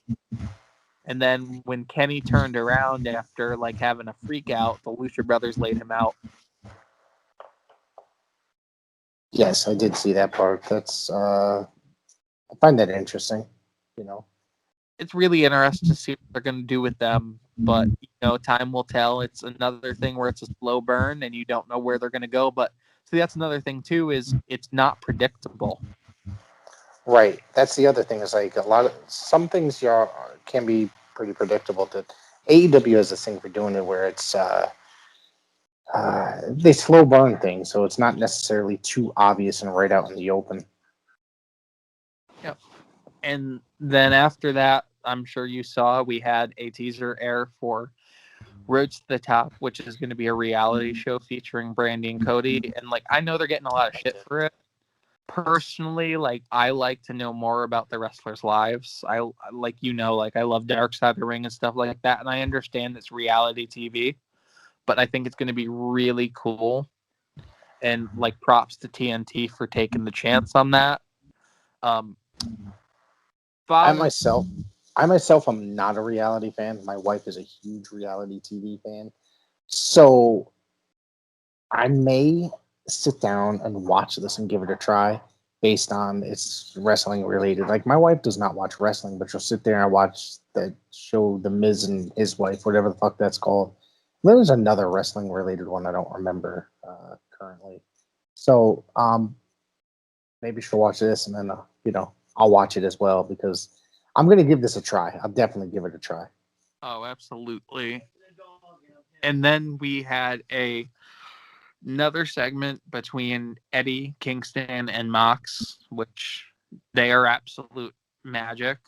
S2: And then when Kenny turned around after like having a freak out, the Lucha Brothers laid him out.
S1: Yes, I did see that part. That's I find that interesting.
S2: It's really interesting to see what they're going to do with them, but time will tell. It's another thing where it's a slow burn and you don't know where they're going to go. But see, that's another thing too, is it's not predictable.
S1: Right. That's the other thing. Is like some things can be pretty predictable. That AEW has this thing for doing it where it's they slow burn things, so it's not necessarily too obvious and right out in the open.
S2: Yep. And then after that, I'm sure you saw we had a teaser air for Road to the Top, which is going to be a reality show featuring Brandy and Cody. And like, I know they're getting a lot of shit for it. Personally, like, I like to know more about the wrestlers' lives. I love Dark Side of the Ring and stuff like that. And I understand it's reality TV, but I think it's going to be really cool. And like, props to TNT for taking the chance on that.
S1: I myself am not a reality fan. My wife is a huge reality TV fan. So I may sit down and watch this and give it a try based on it's wrestling related. Like my wife does not watch wrestling, but she'll sit there and watch the show The Miz and His Wife, whatever the fuck that's called. There's another wrestling related one I don't remember currently. So maybe she'll watch this and then I'll watch it as well because I'm going to give this a try. I'll definitely give it a try.
S2: Oh, absolutely. And then we had another segment between Eddie, Kingston, and Mox, which they are absolute magic.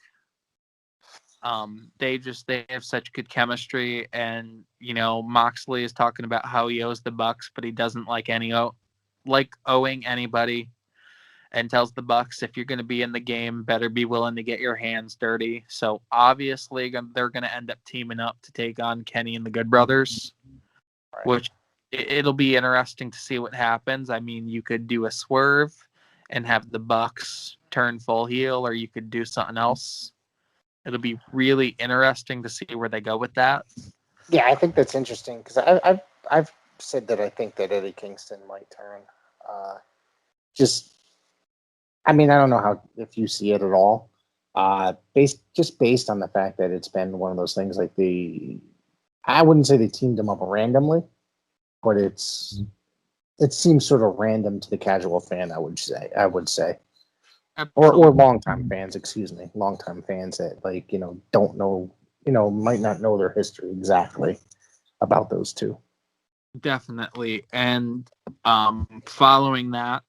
S2: They have such good chemistry, and Moxley is talking about how he owes the Bucks, but he doesn't like owing anybody. And tells the Bucks, if you're going to be in the game, better be willing to get your hands dirty. So obviously they're going to end up teaming up to take on Kenny and the Good Brothers,
S1: Right.
S2: which it'll be interesting to see what happens. I mean, you could do a swerve and have the Bucks turn full heel, or you could do something else. It'll be really interesting to see where they go with that.
S1: Yeah, I think that's interesting because I've said that I think that Eddie Kingston might turn. I don't know if you see it at all. Based on the fact that it's been one of those things like I wouldn't say they teamed them up randomly, but it seems sort of random to the casual fan. I would say, or longtime fans. Excuse me, longtime fans that don't know, might not know their history exactly about those two.
S2: Definitely. And following that,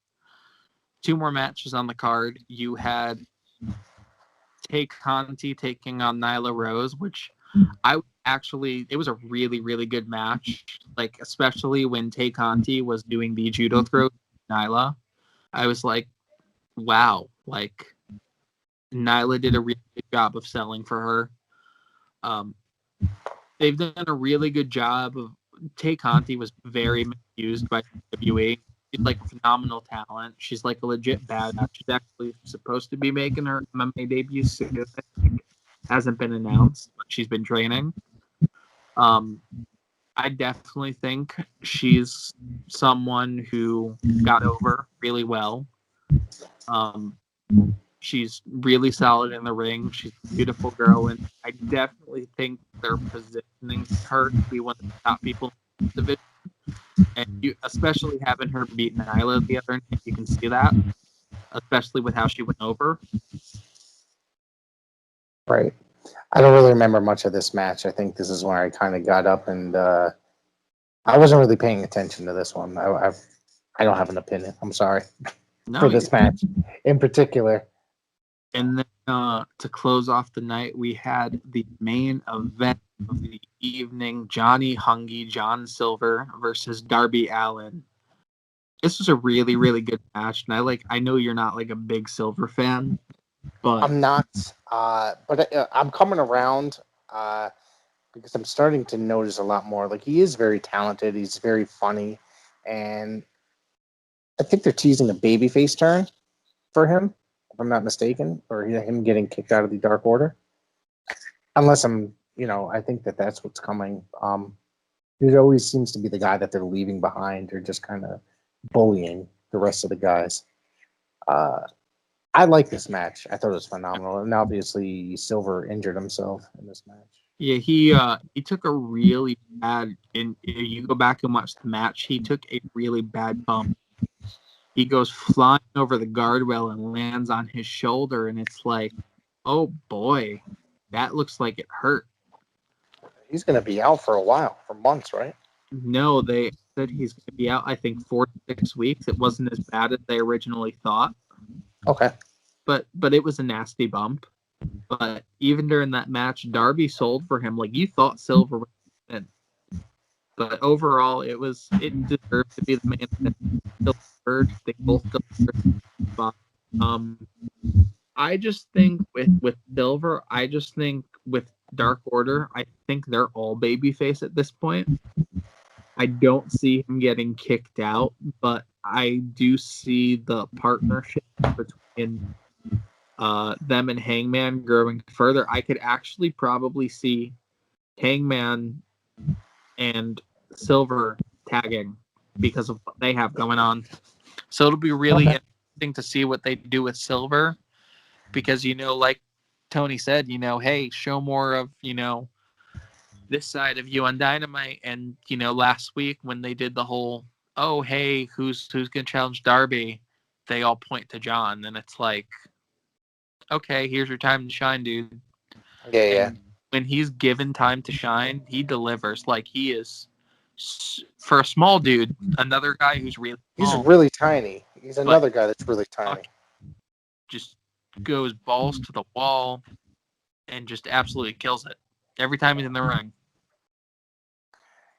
S2: 2 more matches on the card. You had Tay Conti taking on Nyla Rose, which it was a really, really good match. Like, especially when Tay Conti was doing the judo throw to Nyla. I was like, wow, like Nyla did a really good job of selling for her. They've done a really good job of Tay Conti was very misused by WWE. She's like a phenomenal talent. She's like a legit badass. She's actually supposed to be making her MMA debut soon. Hasn't been announced, but she's been training. I definitely think she's someone who got over really well. She's really solid in the ring. She's a beautiful girl, and I definitely think they're positioning her to be one of the top people in the division. And especially having her beat Nyla the other night, you can see that, especially with how she went over.
S1: Right. I don't really remember much of this match. I think this is when I kind of got up and I wasn't really paying attention to this one. I don't have an opinion. I'm sorry for this match in particular.
S2: And then to close off the night, we had the main event of the evening: Johnny Hungy, John Silver versus Darby Allin. This was a really, really good match, and I know you're not like a big Silver fan, but
S1: I'm not, but I'm coming around because I'm starting to notice a lot more. Like, he is very talented. He's very funny, and I think they're teasing a babyface turn for him, if I'm not mistaken, or him getting kicked out of the Dark Order. Unless I think that's what's coming. He always seems to be the guy that they're leaving behind or just kind of bullying the rest of the guys. I like this match. I thought it was phenomenal. And obviously, Silver injured himself in this match.
S2: yeah, he took a really bad. And you go back and watch the match, he took a really bad bump. He goes flying over the guardrail and lands on his shoulder, and it's like, oh boy, that looks like it hurt.
S1: He's going to be out for a while, for months, right?
S2: No, they said he's going to be out, I think, 4 to 6 weeks. It wasn't as bad as they originally thought.
S1: Okay.
S2: But it was a nasty bump. But even during that match, Darby sold for him. Like, you thought Silver was in. But overall, it deserved to be the main event. They both delivered. I just think with Silver, I just think with Dark Order, I think they're all babyface at this point. I don't see him getting kicked out, but I do see the partnership between them and Hangman growing further. I could actually probably see Hangman and Silver tagging because of what they have going on. So it'll be really interesting to see what they do with Silver because, like Tony said, hey, show more of, this side of you on Dynamite. And, last week when they did the whole, oh, hey, who's going to challenge Darby? They all point to John. And it's like, okay, here's your time to shine, dude.
S1: Yeah.
S2: When he's given time to shine, he delivers. Like, he is, for a small dude, another guy who's really
S1: He's
S2: small,
S1: really tiny. He's another guy that's really tiny.
S2: Just goes balls to the wall and just absolutely kills it every time he's in the ring.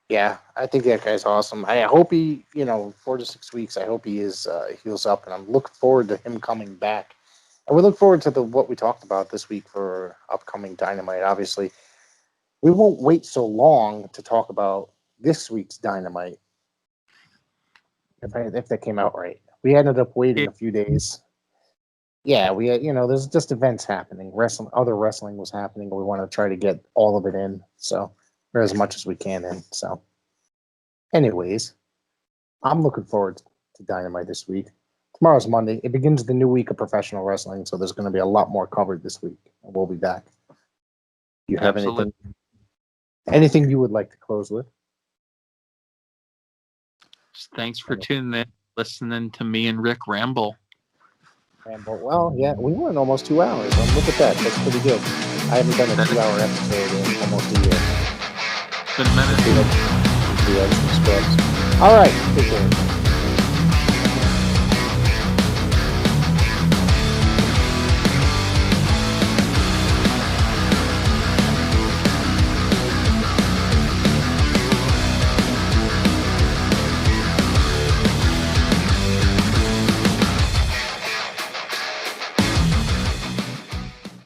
S1: Yeah, I think that guy's awesome. I hope he, 4 to 6 weeks, I hope he heals up, and I'm looking forward to him coming back. And we look forward to what we talked about this week for upcoming Dynamite. Obviously, we won't wait so long to talk about this week's Dynamite if that came out right. We ended up waiting a few days. Yeah, we had, there's just events happening. Other wrestling was happening. We want to try to get all of it in, or as much as we can in. So, anyways, I'm looking forward to Dynamite this week. Tomorrow's Monday. It begins the new week of professional wrestling, so there's going to be a lot more covered this week, and we'll be back. You have anything you would like to close with?
S2: Thanks for tuning in, listening to me and Rick ramble.
S1: Well, yeah, we went almost 2 hours. Look at that. That's pretty good. I haven't done a 2-hour episode in almost a year.
S2: It's been a minute.
S1: All right. Take care.